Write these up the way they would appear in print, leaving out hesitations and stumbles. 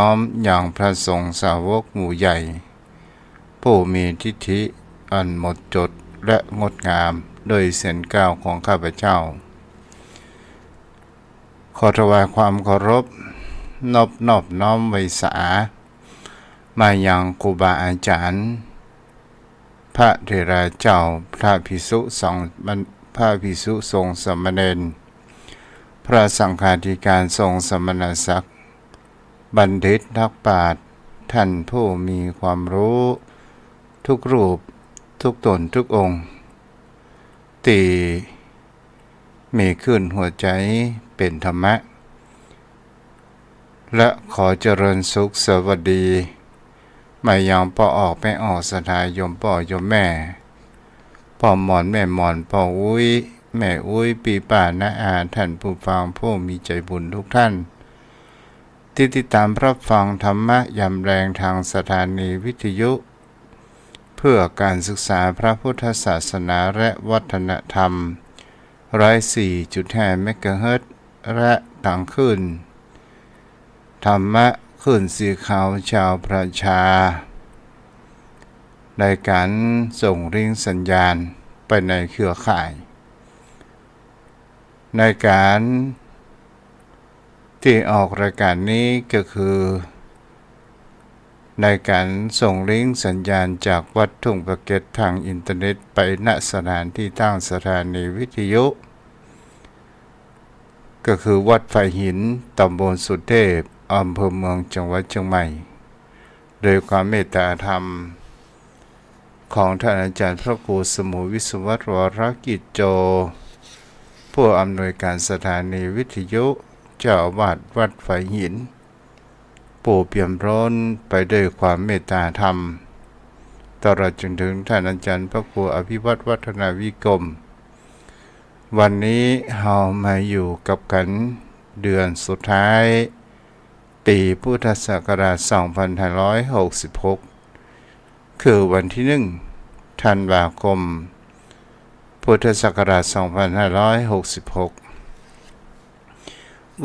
น้อมอย่างพระสงฆ์สาวกหมู่ใหญ่ผู้มีทิฏฐิอันหมดจดและงดงามโดยเสียงก้าวของข้าพเจ้าขอถวายความเคารพนอบน้อมไว้สามายังครูบาอาจารย์พระเถระเจ้าพระภิกษุสงฆ์สามเณรพระสังฆาธิการสงฆ์สมณศักดิ์บัณฑิตนักปราชญ์ท่านผู้มีความรู้ทุกรูปทุกตนทุกองค์ที่มีขึ้นหัวใจเป็นธรรมะและขอเจริญสุขสวัสดีไม่ยอมพ่อออกไม่ออกสถายมพ่อยมแม่พ่อหมอนแม่หมอนพ่ออุ้ยแม่อุ้ยปีป่าน้าอาท่านผู้ฟังผู้มีใจบุญทุกท่านที่ติดตามรับฟังธรรมะยามแรงทางสถานีวิทยุเพื่อการศึกษาพระพุทธศาสนาและวัฒนธรรม104.5 เมกะเฮิรตซ์และทางคลื่นธรรมะคลื่นสีขาวชาวประชาในการส่งริ่งสัญญาณไปในเครือข่ายในการที่ออกรายการนี้ก็คือในการส่งลิงก์สัญญาณจากวัดทุ่งประเก็ตทางอินเทอร์เน็ตไปณสถานที่ตั้งสถานีวิทยุก็คือวัดไฟหินตำบลสุเทพอำเภอเมืองจังหวัดเชียงใหม่โดยความเมตตาธรรมของท่านอาจารย์พระครูสมุวิศวรวรกิจโจผู้อำนวยการสถานีวิทยุเจ้าอาวาสวัดไฟหินผู้เปี่ยมร้นไปด้วยความเมตตาธรรมตลอดจนถึงท่านอาจารย์พระครูอภิวัตรวัฒนาวิกรมวันนี้เรามาอยู่กับกันเดือนสุดท้ายปีพุทธศักราช2566คือวันที่1 ธันวาคมพุทธศักราช2566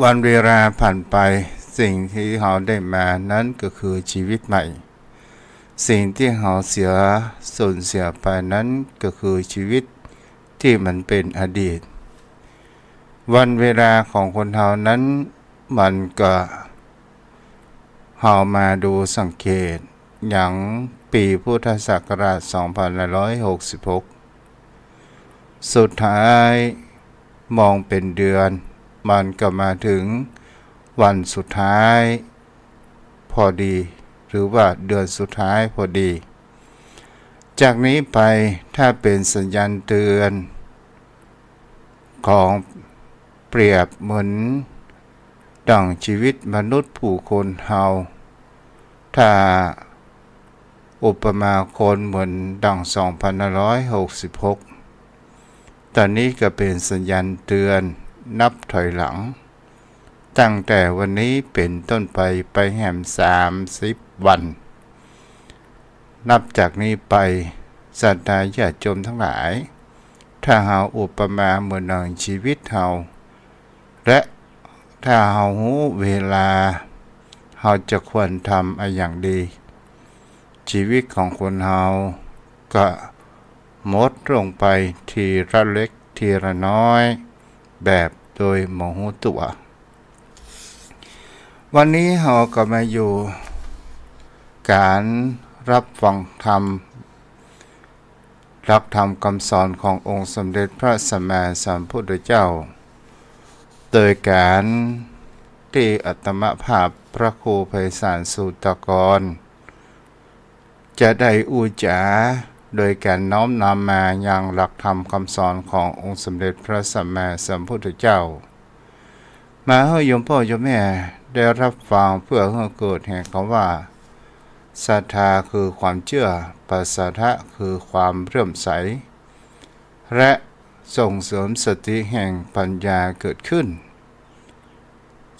วันเวลาผ่านไปสิ่งที่เราได้มานั้นก็คือชีวิตใหม่สิ่งที่เราสูญเสียไปนั้นก็คือชีวิตที่มันเป็นอดีตวันเวลาของคนเรานั้นมันก็เรามาดูสังเกตอย่างปีพุทธศักราช2566สุดท้ายมองเป็นเดือนมันก็มาถึงวันสุดท้ายพอดีหรือว่าเดือนสุดท้ายพอดีจากนี้ไปถ้าเป็นสัญญาณเตือนของเปรียบเหมือนดั่งชีวิตมนุษย์ผู้คนเฮาถ้าอุปมาคนเหมือนดั่ง2566ตอนนี้ก็เป็นสัญญาณเตือนนับถอยหลังตั้งแต่วันนี้เป็นต้นไปแหม30 วันนับจากนี้ไปศรัทธาญาติโยมทั้งหลายถ้าเฮาอุปมาเหมือนหนึ่งชีวิตเฮาและถ้าเฮารู้เวลาเฮาจะควรทำอย่างดีชีวิตของคนเฮาก็หมดลงไปทีละเล็กทีละน้อยแบบโดยโมโหตัววันนี้เราก็มาอยู่การรับฟังธรรมหลักธรรมคำสอนขององค์สมเด็จพระสัมมาสัมพุทธเจ้าโดยการที่อัตมภาพพระครูไพศาลสูตรกรจะได้อุจาโดยการน้อมนำมายังหลักธรรมคำสอนขององค์สมเด็จพระสัมมาสัมพุทธเจ้ามาให้โยมพ่อโยมแม่ได้รับฟังเพื่อให้เกิดแห่งคำว่าศรัทธาคือความเชื่อปัสสัทธะคือความเลื่อมใสและส่งเสริมสติแห่งปัญญาเกิดขึ้น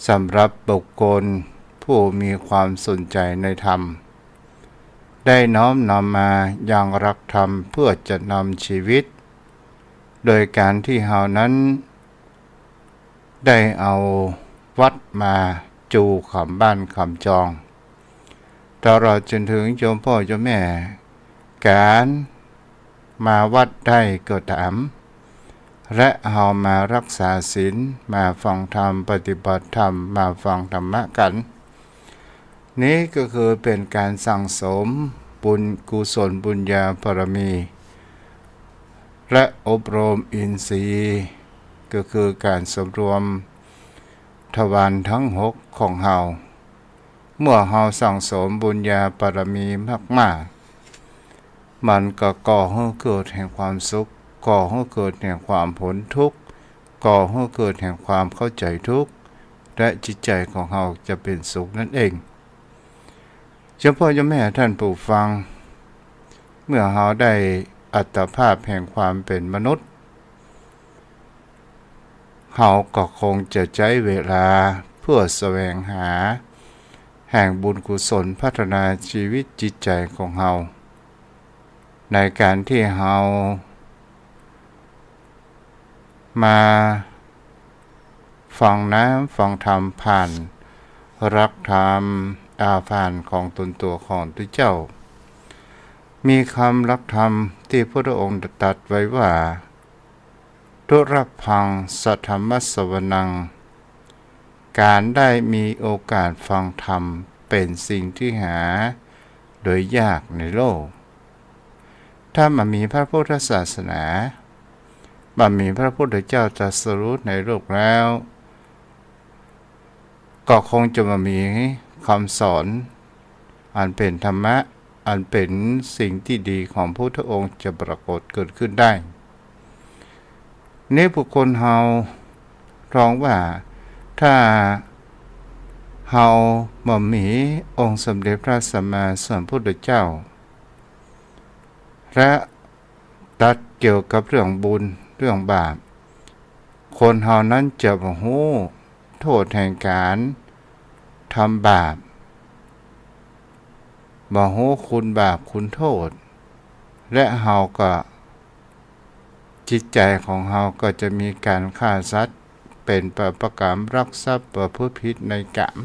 สำหรับบุคคลผู้มีความสนใจในธรรมได้น้อมนำมาอย่างรักธรรมเพื่อจะนำชีวิตโดยการที่เฮานั้นได้เอาวัดมา จูคำบ้านคำจองตลอดจนถึงโยมพ่อโยมแม่การมาวัดได้ก็ตามและเฮามารักษาศีลมาฟังธรรมปฏิบัติธรรมมาฟังธรรมะกันนี้ก็คือเป็นการสั่งสมบุญกุศลบุญญาบารมีและอบรมอินทรีย์ก็คือการสำรวมทวารทั้ง6ของเฮาเมื่อเฮาสั่งสมบุญญาบารมีมากๆมันก็ก่อให้เกิดแห่งความสุขก่อให้เกิดแห่งความพ้นทุกข์ก่อให้เกิดแห่งความเข้าใจทุกข์และจิตใจของเฮาจะเป็นสุขนั่นเองเจ้าพ่อเจ้าแม่ท่านผู้ฟังเมื่อเฮาได้อัตภาพแห่งความเป็นมนุษย์เฮาก็คงจะใช้เวลาเพื่อแสวงหาแห่งบุญกุศลพัฒนาชีวิตจิตใจของเฮาในการที่เฮามาฟังน้ำฟังธรรมผ่านรักธรรมผ่านของตนตัวของตัวเจ้ามีคำรักธรรมที่พระองค์ตรัสไว้ว่าทุรพังสัทธรรมสวนังการได้มีโอกาสฟังธรรมเป็นสิ่งที่หาโดยยากในโลกถ้ามันมีพระพุทธศาสนามันมีพระพุทธเจ้าตรัสรู้ในโลกแล้วก็คงจะมามีคำสอนอันเป็นธรรมะอันเป็นสิ่งที่ดีของพระพุทธองค์จะปรากฏเกิดขึ้นได้นี่บุคคลเฮาร้องว่าถ้าเฮาบ่มีองค์สมเด็จพระสัมมาสัมพุทธเจ้าและตรัสเกี่ยวกับเรื่องบุญเรื่องบาปคนเฮานั้นจะบ่ฮู้โทษแห่งการทำบาปบ่ฮู้คุณบาปคุณโทษและเฮาก็จิตใจของเฮาก็จะมีการฆ่าสัตว์เป็นประกรรมรักทรัพย์ประพฤติผิดในกรรม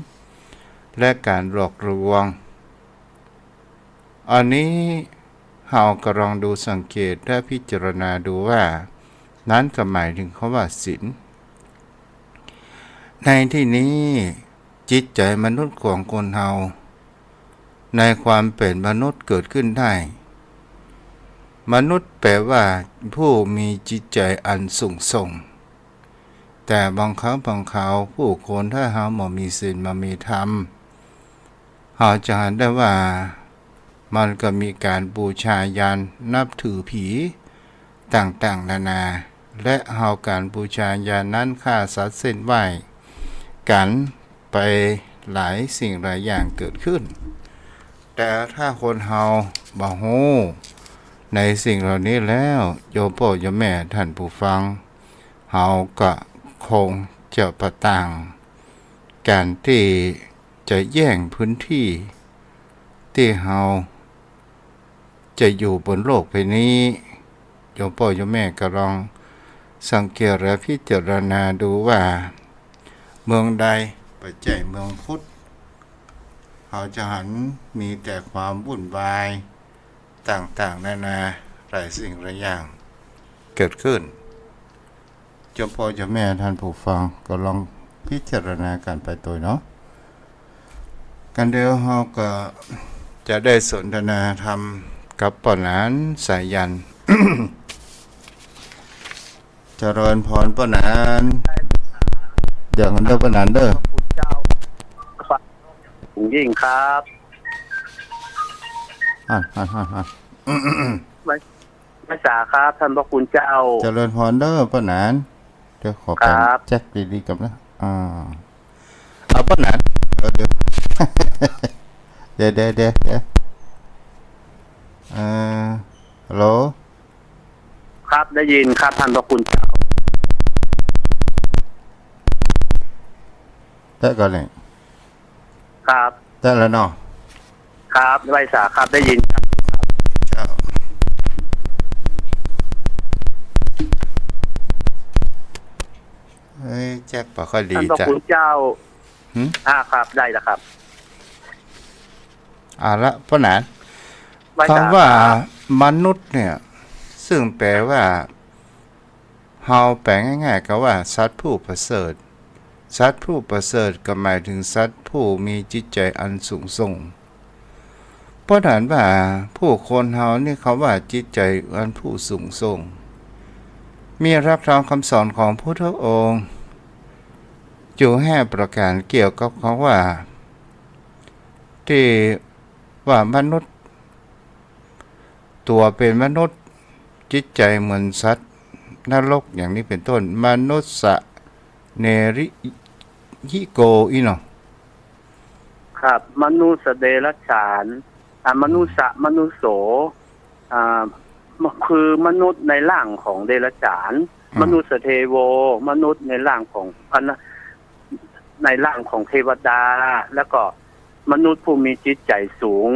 และการหลอกลวงอันนี้เฮาก็ลองดูสังเกตและพิจารณาดูว่านั้นก็หมายถึงคำว่าศีลในที่นี้จิตใจมนุษย์ของคนเฮาในความเป็นมนุษย์เกิดขึ้นได้มนุษย์แปลว่าผู้มีจิตใจอันสูงส่งแต่บางครั้งบางคราวผู้คนถ้าเฮาบ่มีศีลบ่มีธรรมเฮาจะเห็นได้ว่ามันก็มีการบูชายันนับถือผีต่างๆนานาและเฮาการบูชายันนั้นฆ่าสัตว์เส้นไหว้กันไปหลายสิ่งหลายอย่างเกิดขึ้นแต่ถ้าคนเฮาบ่ฮู้ในสิ่งเหล่านี้แล้วโยมพ่อโยมแม่ท่านผู้ฟังเฮาก็คงจะประต่างการที่จะแย่งพื้นที่ที่เฮาจะอยู่บนโลกใบนี้โยมพ่อโยมแม่ก็ลองสังเกตและพิจารณาดูว่าเมืองใดปัจจัยเมืองพุทธเขาจะหันมีแต่ความวุ่นวายต่างๆนานาหลายสิ่งหลายอย่างเกิดขึ้นเจ้าพ่อเจ้าแม่ท่านผู้ฟังก็ลองพิจารณากันไปตัวเนาะกันเดียวเราก็จะได้สนทนาธรรมกับปนานสายยัน เจริญพรปนานเดี๋ยวกันเด้อปนานเด้อคุณยิ่งครับไม่สาครับท่านพระคุณเจ้าเจริญพรเด้อปนานเดี๋ยวขอการแจ็คดีๆกับนะเอาปนานเดี๋ยวฮัลโหลครับได้ยินครับท่านพระคุณเจ้าได้ก่อนเลยครับได้แล้วเนาะครับไม่สาครับได้ยินเฮ้ยแจ็คปะค่อยดีจ้ะท่านพระคุณเจ้า ครับได้แล้วครับละพ่อหนานคำว่ามนุษย์เนี่ยซึ่งแปลว่าเฮาแปลง่ายๆก็ว่าสัตว์ผู้ประเสริฐสัตว์ผู้ประเสริฐก็หมายถึงสัตว์ผู้มีจิตใจอันสูงส่งเพราะนั้นว่าผู้คนเฮานี่เขาว่าจิตใจอันผู้สูงส่งมีรับธรรมคำสอนของพุทธองค์อยู่5ประการเกี่ยวกับคำว่าที่ว่ามนุษย์ตัวเป็นมนุษย์จิตใจเหมือนสัตว์นรกอย่างนี้เป็นต้นมนุษย์เนริยิโกอีเนาะครับมนุษย์เดรัจฉานมนุษย์มนุษย์โสคือมนุษย์ในร่างของเดรัจฉานมนุษย์เทโวมนุษย์ในร่างของในร่างของเทวดาแล้วก็มนุษย์ผู้มีจิตใจสูง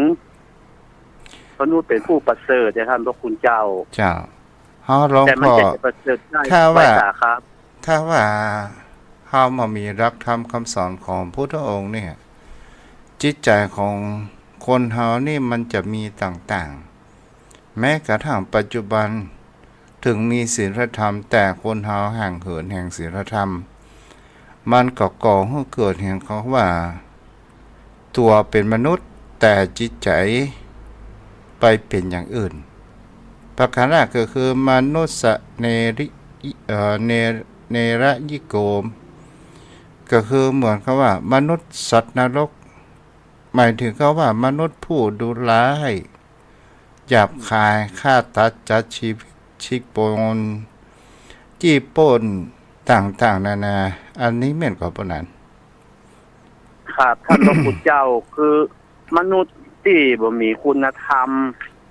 มนุษย์เป็นผู้ประเสริฐแต่ท่านพระคุณเจ้าเฮาลองแต่มันจะประเสริฐได้ถ้าว่าเฮามามีรับธรรมคำสอนของพุทธองค์เนี่ยจิตใจของคนเฮานี่มันจะมีต่างๆแม้กระทั่งปัจจุบันถึงมีศีลธรรมแต่คนเฮาห่างเหินแห่งศีลธรรมมันก็ก่อให้เกิดเห็นเขาว่าตัวเป็นมนุษย์แต่จิตใจไปเป็นอย่างอื่นประการแรกก็คือมนุษย์เนรยิโกมก็คือเหมือนเขาว่ามนุษย์สัตว์นรกหมายถึงเขาว่ามนุษย์ผู้ดุร้ายหยาบคายฆ่าตัดจัดชีวิตชิกปนจี้ปล้นต่างๆนานาอันนี้แม่นกว่าปานนั้นครับท่านพระพุทธเจ้าคือมนุษย์ที่บ่มีคุณธรรม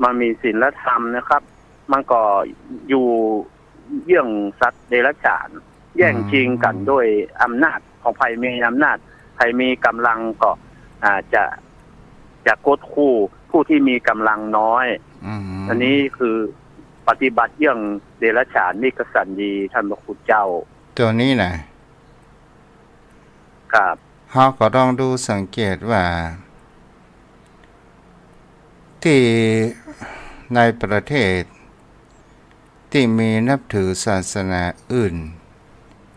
มันมีศีลธรรมนะครับมันก็อยู่เยื่องสัตว์เดรัจฉานแย่งชิงกันด้วยอำนาจของใครมีอำนาจใครมีกำลังก็จะกดคู่ผู้ที่มีกำลังน้อยอันนี้คือปฏิบัติเยื่องเดรัจฉานนี่กสันดีท่านพระคุณเจ้าตัวนี้นะครับเฮาก็ต้องดูสังเกตว่าที่ในประเทศที่มีนับถือศาสนาอื่น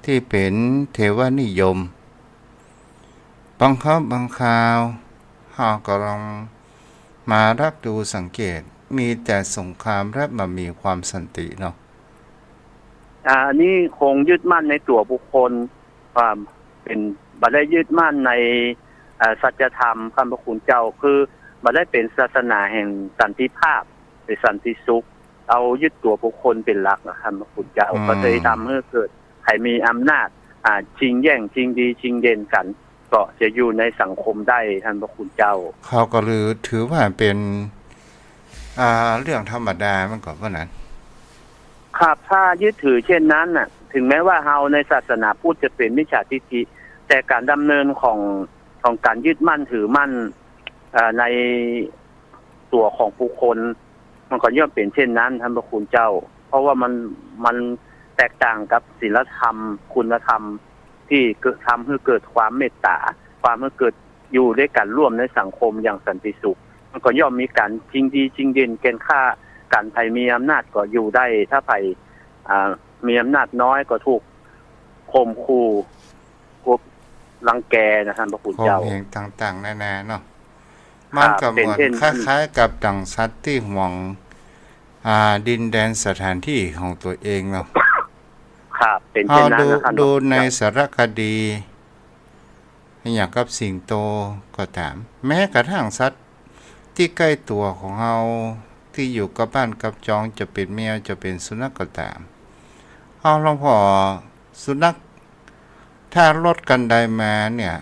ที่เป็นเทวนิยมบางครั้งบางคราวเฮาก็ลองมารับดูสังเกตมีแต่สงครามและมามีความสันติเนาะอันนี้คงยึดมั่นในตัวบุคคลความเป็นบ่ได้ยึดมั่นในสัจธรรมคำพระคุณเจ้าคือบ่ได้เป็นศาสนาแห่งสันติภาพหรือสันติสุขเอายึดตัวบุคคลเป็นหลักนะครับพระคุณเจ้าก็เลยทำให้เกิดใครมีอำนาจชิงแย่งชิงดีชิงเด่นกันก็จะอยู่ในสังคมได้ท่านพระคุณเจ้าเขาก็ถือว่าเป็นเรื่องธรรมดามันก็ว่านั้นครับถ้ายึดถือเช่นนั้นน่ะถึงแม้ว่าเฮาในศาสนาพุทธจะเป็นมิจฉาทิฏฐิแต่การดำเนินของการยึดมั่นถือมั่นในตัวของบุคคลมันก็ย่อมเป็นเช่นนั้นท่านพระคุณเจ้าเพราะว่ามันแตกต่างกับศีลธรรมคุณธรรมที่เกิดทำให้เกิดความเมตตาความให้เกิดอยู่ด้วยกันร่วมในสังคมอย่างสันติสุขมันก็ย่อมมีการจริงดีจริงเด่นเกณฑ์ค่าการใครมีอำนาจก็อยู่ได้ถ้าใครมีอำนาจน้อยก็ถูกข่มขู่รังแกนะท่านพระคุณเจ้าเพลงต่างๆนานาเนาะมันก็เหมือนคล้ายๆกับดั่งสัตว์ที่ห่วงดินแดนสถานที่ของตัวเองเนาะครับเป็นเช่นนั้นนะครับดูในสารคดีอย่างกับสิงโตก็ตามแม้กระทั่งสัตว์ที่ใกล้ตัวของเราที่อยู่กับบ้านกับจองจะเป็นแมวจะเป็นสุนัขก็ตามเอาลองพอสุนัขถ้ารถกันใดมาเนี่ย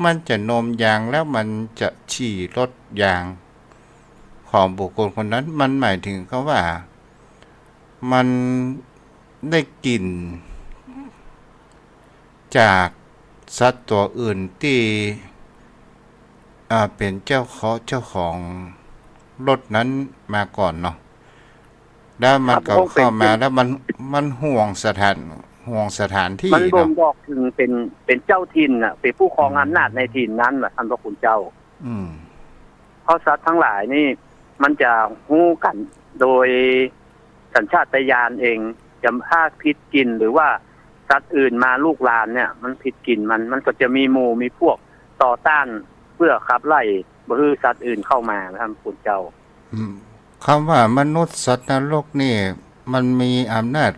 มันจะนมยางแล้วมันจะฉี่รถยางของบุคคลคนนั้นมันหมายถึงเขาว่ามันได้กลิ่นจากสัตว์ตัวอื่นที่เป็นเจ้าของรถนั้นมาก่อนเนาะแล้วมันก็เข้ามาแล้วมันห่วงสถาน ห่วงสถานที่มันบ่ง เนาะ บอกถึงเป็นเจ้าถิ่นน่ะเป็นผู้ครองอำนาจในถิ่นนั้นน่ะท่านพระคุณเจ้า อืม เพราะสัตว์ทั้งหลายนี่มันจะฮู้กันโดยสัญชาตญาณเองจะถ้าผิดกินหรือว่าสัตว์อื่นมาลูกหลานเนี่ย มันผิดกินมันก็จะมีหมู่มีพวกต่อต้านเพื่อขับไล่บ่ให้สัตว์อื่นเข้ามาท่านคุณเจ้า คำว่ามนุษย์สัตว์นรกนี่มันมีอำนาจ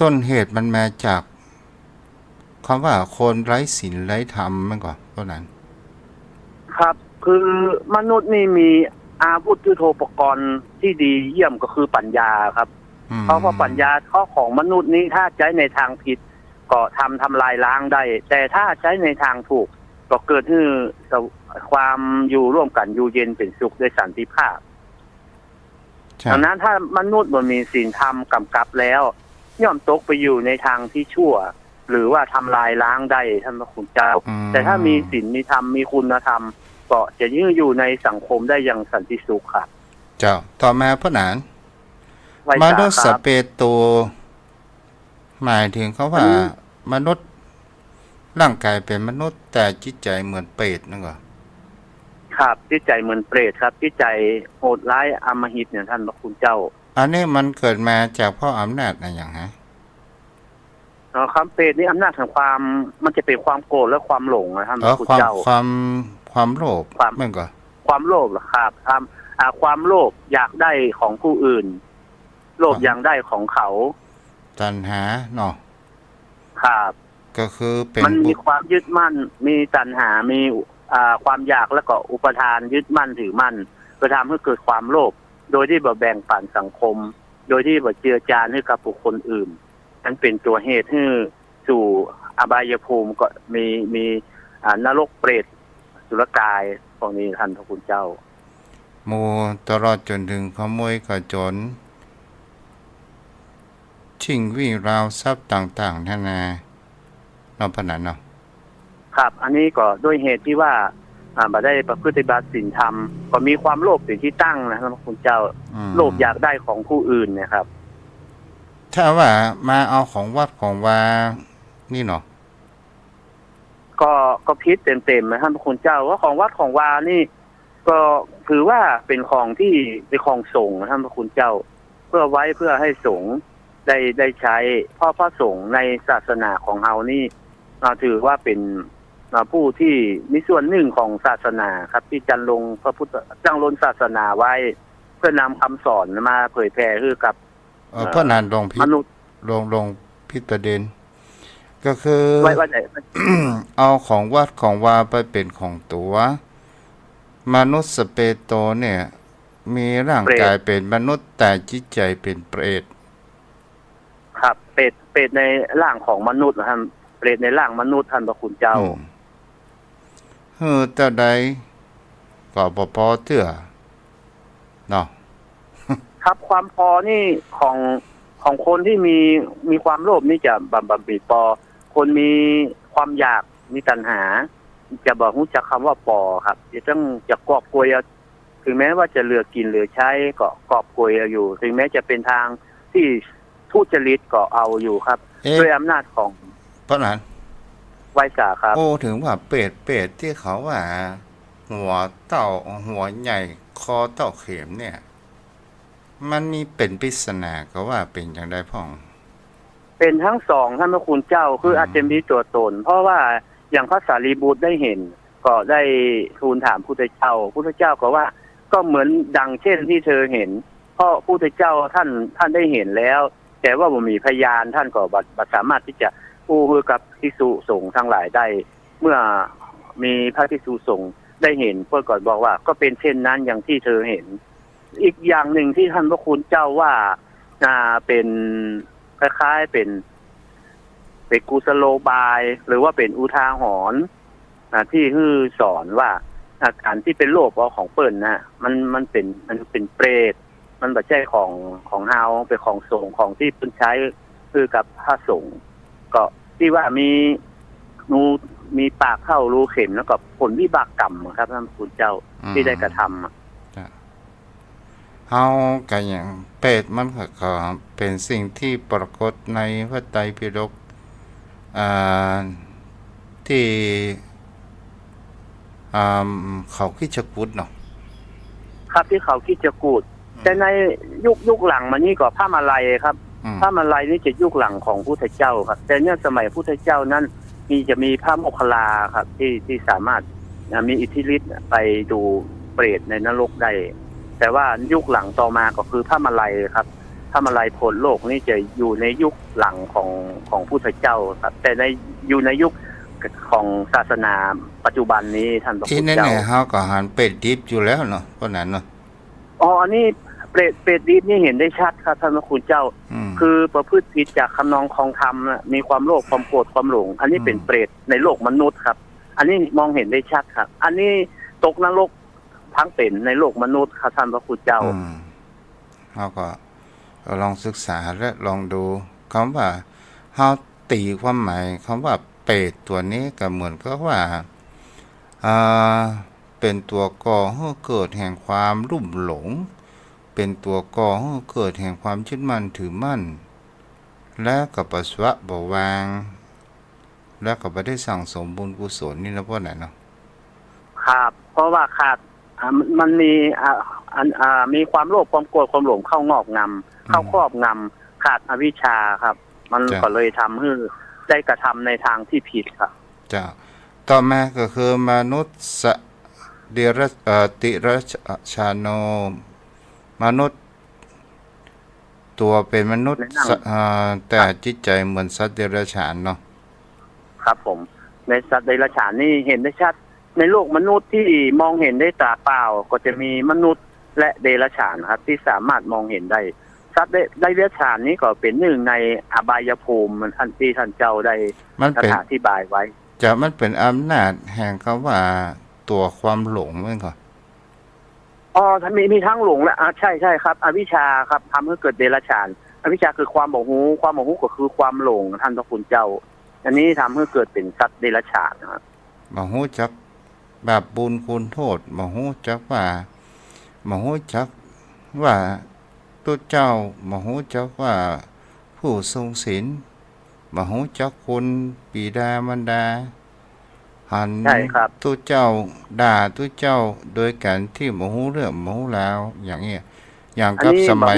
ต้นเหตุมันมาจากคำว่าคนไร้ศีลไร้ธรรมมันก่อนเพราะนั้น ครับคือมนุษย์นี่มีอาวุธยุทโธปกรณ์ที่ดีเยี่ยมก็คือปัญญาครับเพราะว่าปัญญาข้อของมนุษย์นี้ถ้าใช้ในทางผิดก็ทำลายล้างได้แต่ถ้าใช้ในทางถูกก็เกิดให้ความอยู่ร่วมกันอยู่เย็นเป็นสุขด้วยสันติภาพดังนั้นถ้ามนุษย์มันมีศีลธรรมกำกับแล้วย่อมตกไปอยู่ในทางที่ชั่วหรือว่าทำลายล้างได้ท่านพระคุณเจ้าแต่ถ้ามีศีลมีธรรมมีคุณธรรมก็จะยืนอยู่ในสังคมได้อย่างสันติสุขครับเจ้าต่อมาพระนานมนุษย์สเปโตหมายถึงเขาว่ามนุษย์ร่างกายเป็นมนุษย์แต่จิตใจเหมือนเปรตนั่นก็ครับจิตใจเหมือนเปรตครับจิตใจโหดร้ายอำมหิตเนี่ยท่านพระคุณเจ้าอันนี้มันเกิดมาจากเพราะอำนาจอะไรอย่างฮะครับเปรตนี่อำนาจของความมันจะเป็นความโกรธและความหลงนะท่านพระคุณเจ้าความโลภเหมือนกันความโลภครับความโลภอยากได้ของผู้อื่นโลภอยากได้ของเขาตัณหาเนาะครับก็คือเป็นมันมีความยึดมั่นมีตัณหามีความอยากแล้วก็อุปทานยึดมั่นถือมั่นก็ทำให้เกิดความโลภโดยที่บ่แบ่งปันสังคมโดยที่บ่เจือจานให้กับบุคคลอื่นนั้นเป็นตัวเหตุให้สู่อบายภูมิก็มีนรกเปรตสุรกายพวกนี้ท่านพระคุณเจ้าโมตลอดจนถึงขโมยขจรชิงวิ่งราวทรัพย์ต่างๆนานาเนาะพนันเนาะครับอันนี้ก็ด้วยเหตุที่ว่าบ่ได้ประพฤติบัติศีลธรรมก็มีความโลภเป็นที่ตั้งนะท่านพระคุณเจ้าโลภอยากได้ของผู้อื่นนะครับถ้าว่ามาเอาของวัดของวานี่เนาะก็พิษเต็มๆนะท่านพระคุณเจ้าว่าของวัดของวานี่ก็ถือว่าเป็นของที่เป็นของสงฆ์นะท่านพระคุณเจ้าเพื่อไว้เพื่อให้สงฆ์ได้ใช้เพราะพระสงฆ์ในศาสนาของเฮานี่ถือว่าเป็นผู้ที่มีส่วนหนึ่งของศาสนาครับที่จันลงพระพุทธจังลงศาสนาไว้เพื่อนำคำสอนมาเผยแพร่ให้กับพระนานลงพิษลงพิษประเด็นก็คือ เอาของวัดของวาไปเป็นของตัวมนุษย์สเปโตเนี่ยมีร่างกายเป็นมนุษย์แต่จิตใจเป็นเปรตครับเปรตในร่างของมนุษย์นะครับเปรตในร่างมนุษย์ท่านพระคุณเจ้าแต่ใดก็บ่พอเตื้อเนาะครับความพอนี่ของคนที่มีความโลภนี่จะบำบิดพอคนมีความอยากมีตัณหาจะบอกรู้จักคำว่าปอครับจะกอบโกยถึงแม้ว่าจะเหลือกินเหลือใช้ก็กอบโกยอยู่ถึงแม้จะเป็นทางที่ทุจริตก็เอาอยู่ครับด้วยอำนาจของเพราะนั้นไวสาครับโอ้ถึงว่าเป็ดที่เขาว่าหัวเต่าหัวใหญ่คอเต่าเข็มเนี่ยมันมีเป็นปริศนาก็ว่าเป็นอย่างไรพ่องเป็นทั้งสองท่านพระคุณเจ้าคืออาจจะมีตัวตนเพราะว่าอย่างพระสารีบุตรได้เห็นก็ได้ทูลถามพุทธเจ้าก็ว่าก็เหมือนดังเช่นที่เธอเห็นเพราะพุทธเจ้าท่านได้เห็นแล้วแต่ว่าบ่มีพยานท่านก็บ่สามารถที่จะพูดกับภิกษุสงฆ์ทั้งหลายได้เมื่อมีพระภิกษุสงฆ์ได้เห็นเพื่อก่อนบอกว่าก็เป็นเช่นนั้นอย่างที่เธอเห็นอีกอย่างหนึ่งที่ท่านพระคุณเจ้าว่าเป็นคล้ายๆเป็นกุศโลบายหรือว่าเป็นอุทาหรณ์ที่ฮือสอนว่าอาการที่เป็นโรคของเปิ้นนะมันเป็นเปรตมันบ่ใช่ของเฮาเป็นของสงฆ์ของที่เพิ่นใช้คือกับพระสงฆ์ก็ที่ว่ามีปากเข้ารูเข็มแล้วก็ผลวิบากกรรมครับท่านคุณเจ้าที่ได้กระทำ เฮาก็อย่างเป็ดมันก็เป็นสิ่งที่ปรากฏในพระไตรปิฎกอ่าที่อ่าเขาคิดจะกุดเนาะครับที่เขาคิดจะกูดแต่ในยุคหลังมานี่ก็ผ้ามาลัยครับผ้ามาลัยนี่จะยุคหลังของพุทธเจ้าครับแต่เนี่ยสมัยพุทธเจ้านั้นจะมีพระโมคคัลลาครับที่สามารถมีอิทธิฤทธิ์ไปดูเปรตในนรกได้แต่ว่ายุคหลังต่อมาก็คือผ้ามาลัยครับผ้ามาลัยพ้นโลกนี่จะอยู่ในยุคหลังของพุทธเจ้าครับแต่อยู่ในยุคของศาสนาปัจจุบันนี้ท่านพระพุทธเจ้าที่แน่ๆเฮาก็หันเป็ดดิบอยู่แล้วเนาะเพราะนั้นเนาะอ๋ออันนี้เปรตดิบนี่เห็นได้ชัดครับท่านพระคุณเจ้าคือประพฤติผิดจากคำนองคองธรรมมีความโลภความโกรธความหลงอันนี้เป็นเปรตในโลกมนุษย์ครับอันนี้มองเห็นได้ชัดครับอันนี้ตกนรกทั้งเป็นในโลกมนุษย์ครับท่านพระคุณเจ้าเฮาก็ลองศึกษาและลองดูคำว่าเฮาตีความหมายคำว่าเปรตตัวนี้ก็เหมือนกับว่าเป็นตัวก่อให้เกิดแห่งความลุ่มหลงเป็นตัวก่อให้เกิดแห่งความยึดมั่นถือมั่นและก็ปัสสาวะบ่วางและก็บ่ได้สั่งสมบุญกุศลนี่นะพ่อไหนเนาะครับเพราะว่าขาดมันมีความโลภความโกรธความหลงเข้างอกงำเข้าครอบงำขาดอวิชชาครับมันก็เลยทำให้ได้กระทำในทางที่ผิดครับจ้ะต่อมาก็คือมนุษย์ติรชาโนมนุษย์ตัวเป็นมนุษย์แต่จิตใจเหมือนสัตว์เดรัจฉานเนาะครับผมในสัตว์เดรัจฉานนี่เห็นได้ชัดในโลกมนุษย์ที่มองเห็นได้ตาเปล่าก็จะมีมนุษย์และเดรัจฉานครับที่สามารถมองเห็นได้สัตว์เดรัจฉานนี้ก็เป็นหนึ่งในอบายภูมิมันอันที่ท่านเจ้าได้อธิบายไว้จะมันเป็นอำนาจแห่งคำว่าตัวความหลงมั้งก่อนอ๋อมีทั้งหลงและใช่ครับอวิชชาครับทำให้เกิดเดรัจฉานอวิชชาคือความบ่ฮู้ความบ่ฮู้ก็คือความหลงท่านพระคุณเจ้าอันนี้ทำให้เกิดเป็นสัตว์เดรัจฉานครับบ่ฮู้จักแบบบุญคุณโทษบ่ฮู้จักว่าบ่ฮู้จักว่าตัวเจ้าบ่ฮู้จักว่าผู้ทรงศีลบ่ฮู้จักคุณบิดามารดาหันตัวเจ้าด่าตัวเจ้าโดยการที่บ่ฮู้เรื่องบ่ฮู้ราวอย่างเงี้ยอย่างกับสมัย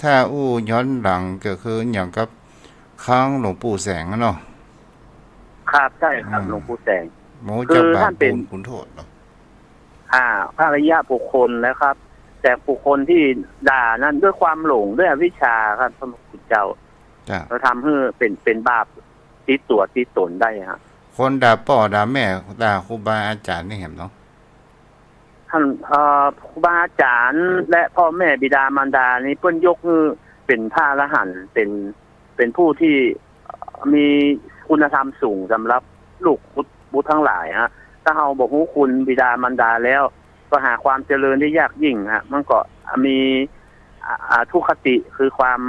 ถ้าอู้ย้อนหลังก็คืออย่างกับครั้งหลวงปู่แสงเนาะครับใช่ครับหลวงปู่แสงคือท่านเป็นคุณโทษเนาะพระอริยะบุคคลแล้วครับแต่บุคคลที่ด่านั้นด้วยความหลงด้วยอวิชชาครับพระพุทธเจ้าเราทำให้เป็นบาปติดตัวติดตนได้ฮะคนด่าพ่อด่าแม่ด่าครูบาอาจารย์นี่เห็นเนาะท่านครูบาอาจารย์และพ่อแม่บิดามารดานี่เพิ่นยกคือเป็นพระอรหันต์เป็นผู้ที่มีคุณธรรมสูงสำหรับลูกบุตรทั้งหลายฮะถ้าเฮาบ่ฮู้คุณบิดามารดาแล้วก็หาความเจริญได้ยากยิ่งฮะมันก็มีทุกขติคือความ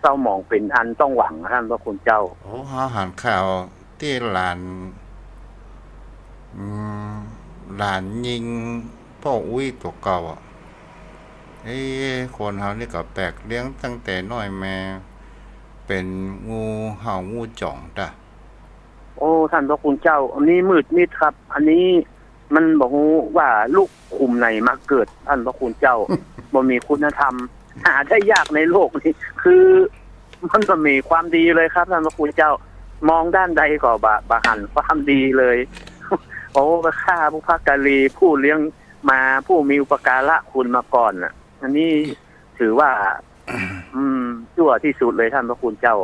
เศร้าหมองเป็นอันต้องหวังท่านพระคุณเจ้าโอ้เฮาหันข่าวที่หลานยิงพ่ออุ้ยตัวเก่าอ่ะคนเฮานี่ก็แปลกเลี้ยงตั้งแต่น้อยแม่เป็นงูเห่างูจ่องจ้ะโอ้ท่านพระคุณเจ้าอันนี้มืดมิดครับอันนี้มันบอกว่าลูกคุมไหนมาเกิดท่านพระคุณเจ้า บ่มีคุณธรรมหาได้ยากในโลกนี้คือมันก็มีความดีเลยครับท่านพระคุณเจ้ามองด้านใดก็บะหันความดีเลยโอ้ไปฆ่าผู้ภักการีผู้เลี้ยงมาผู้มีอุปการะคุณมาก่อนน่ะอันนี้ถือว่าชั่วที่สุดเลยท่านพระคุณเจ้า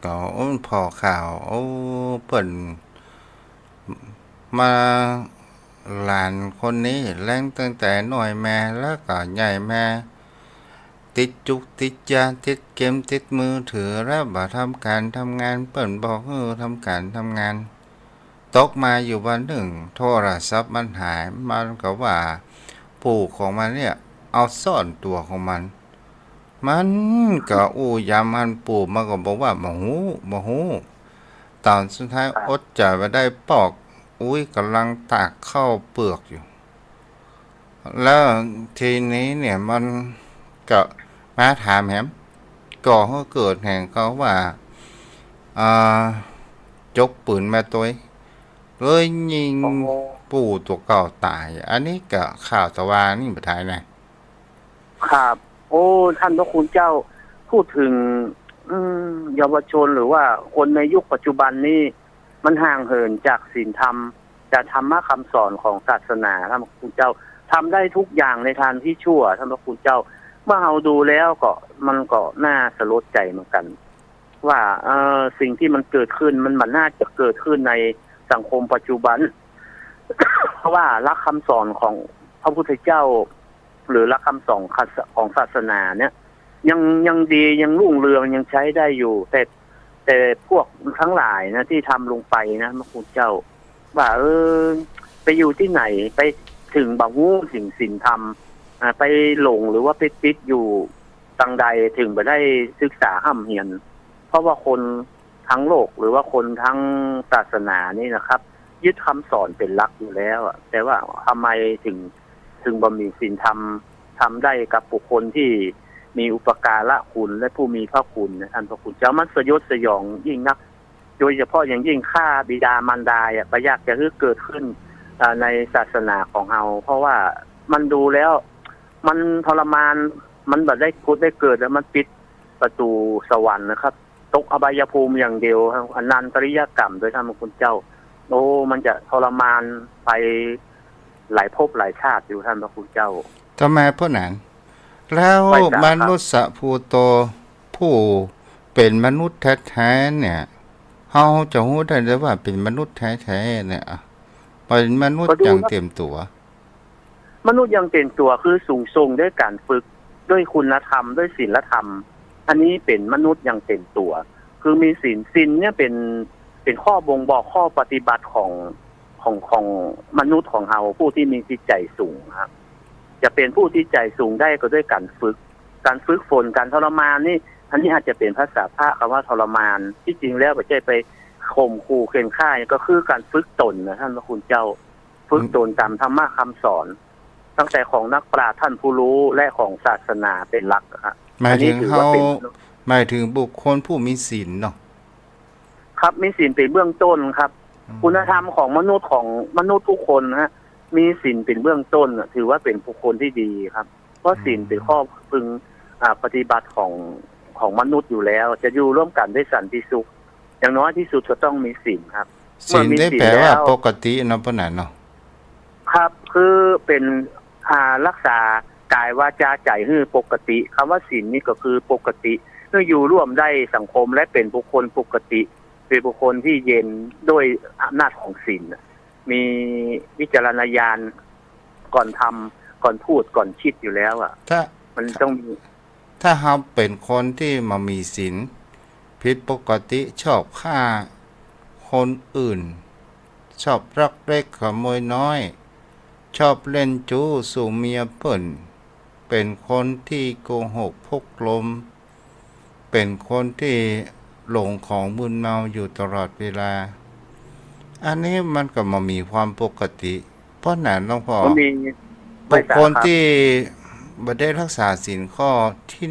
ก็พอข่าวเปิ่นมาหลานคนนี้แรงตั้งแต่น้อยแม่แล้วก็ใหญ่แม่ติดจุกติดยาติดเกมติดมือถือแล้วบ่ทำการทำงานเปิ่นบอกทำการทำงานตกมาอยู่วันหนึ่งโทรศัพท์มันหายมันก็ว่าปู่ของมันเนี่ยเอาซ่อนตัวของมันก็ยามมันปู่มันก็บอกว่าบ่ฮู้ตอนสุดท้ายอดใจไว้ได้ปอกกำลังตากข้าวเปลือกอยู่ แล้วทีนี้เนี่ยมันก็มาถามแหมก่อให้เกิดแห่งเขาว่าอ่าจกปืนมาตัวเลยยิงอ๋อปู่ตัวเก่าตาย อันนี้ก็ข่าวตะวันนี่ประทายนะครับ โอ้ท่านพระคุณเจ้าพูดถึงเยาวชนหรือว่าคนในยุคปัจจุบันนี้มันห่างเหินจากศีลธรรมจากธรรมะคำสอนของศาสนาท่านพระคุณเจ้าทำได้ทุกอย่างในทางที่ชั่วท่านพระคุณเจ้า เมื่อเราดูแล้วก็มันก็น่าสลดใจเหมือนกัน ว่าสิ่งที่มันเกิดขึ้นมันน่าจะเกิดขึ้นในสังคมปัจจุบัน เพราะว่าหลักคำสอนของพระพุทธเจ้า หรือหลักคำสอนของศาสนาเนี่ยยังดียังรุ่งเรืองยังใช้ได้อยู่ แต่พวกทั้งหลายนะที่ทำลงไปนะพระคุณเจ้า ว่าไปอยู่ที่ไหนไปถึงบางงูสิ่งศีลธรรมไปหลงหรือว่าไปติดอยู่ตังใดถึงไปได้ศึกษาห้ำเหียน เพราะว่าคนทั้งโลกหรือว่าคนทั้งศาสนานี่นะครับ ยึดคำสอนเป็นหลักอยู่แล้วแต่ว่าทำไมถึงบ่มีศีลธรรมทำได้กับบุคคลที่มีอุปการะคุณและผู้มีพระคุณนะท่านพระคุณเจ้ามันสยดสยองยิ่งนักโดยเฉพาะอย่างยิ่งฆ่าบิดามารดาก็ยากจะเกิดขึ้นในศาสนาของเราเพราะว่ามันดูแล้วมันทรมานมันแบบได้พุทธได้เกิดแล้วมันปิดประตูสวรรค์นะครับตกอบายภูมิอย่างเดียวอนันตริยกรรมโดยท่านพระคุณเจ้าโอ้มันจะทรมานไปหลายภพหลายชาติอยู่ท่านพระคุณเจ้าทำไมพวกนั้นแล้วมนุษย์ภูโตผู้เป็นมนุษย์แท้ๆเนี่ยเขาจะรู้ได้เลยว่าเป็นมนุษย์แท้ๆเนี่ยเป็นมนุษย์อย่างเต็มตัวมนุษย์ยังเป็นตัวคือสูงส่งด้วยการฝึกด้วยคุณธรรมด้วยศีลธรรมอันนี้เป็นมนุษย์ยังเป็นตัวคือมีศีลเนี่ยเป็นข้อบ่งบอกข้อปฏิบัติของมนุษย์ของเราผู้ที่มีจิตใจสูงครับจะเป็นผู้ที่ใจสูงได้ก็ด้วยการฝึกฝนการทรมานนี่อันนี้อาจจะเป็นภาษาพระคำว่าทรมานที่จริงแล้วไม่ใช่ไปข่มขู่เข็นฆ่าก็คือการฝึกตนนะท่านพระคุณเจ้าฝึกตนตามธรรมะคำสอนตั้งแต่ของนักปราชญ์ท่านผู้รู้และของศาสนาเป็นหลักครับหมายถึงบุคคลผู้มีศีลเนาะครับมีศีลเป็นเบื้องต้นครับคุณธรรมของมนุษย์ทุกคนมีศีลเป็นเบื้องต้นถือว่าเป็นบุคคลที่ดีครับเพราะศีลเป็นข้อพึงปฏิบัติของมนุษย์อยู่แล้วจะอยู่ร่วมกันด้วยสันติสุขอย่างน้อยที่สุดก็ต้องมีศีลครับศีลได้แปลว่าปกติเนาะปะนั้นเนาะครับคือเป็นรักษากายวาจาใจให้ปกติคำว่าศีลนี่ก็คือปกติเพื่ออยู่ร่วมได้สังคมและเป็นบุคคลปกติเป็นบุคคลที่เย็นด้วยอำนาจของศีลมีวิจารณญาณก่อนทำก่อนพูดก่อนคิดอยู่แล้วมันต้องมีถ้าเราเป็นคนที่มามีศีลผิดปกติชอบฆ่าคนอื่นชอบรักเล็กขโมยน้อยชอบเล่นจู้สู่เมียเปิ่นเป็นคนที่โกหกพกลมเป็นคนที่หลงของมึนเมาอยู่ตลอดเวลาอันนี้มันก็มามีความปกติเพราะนั้นหลวงพ่อบุคคลที่บ่ได้รักษาศีลข้อที่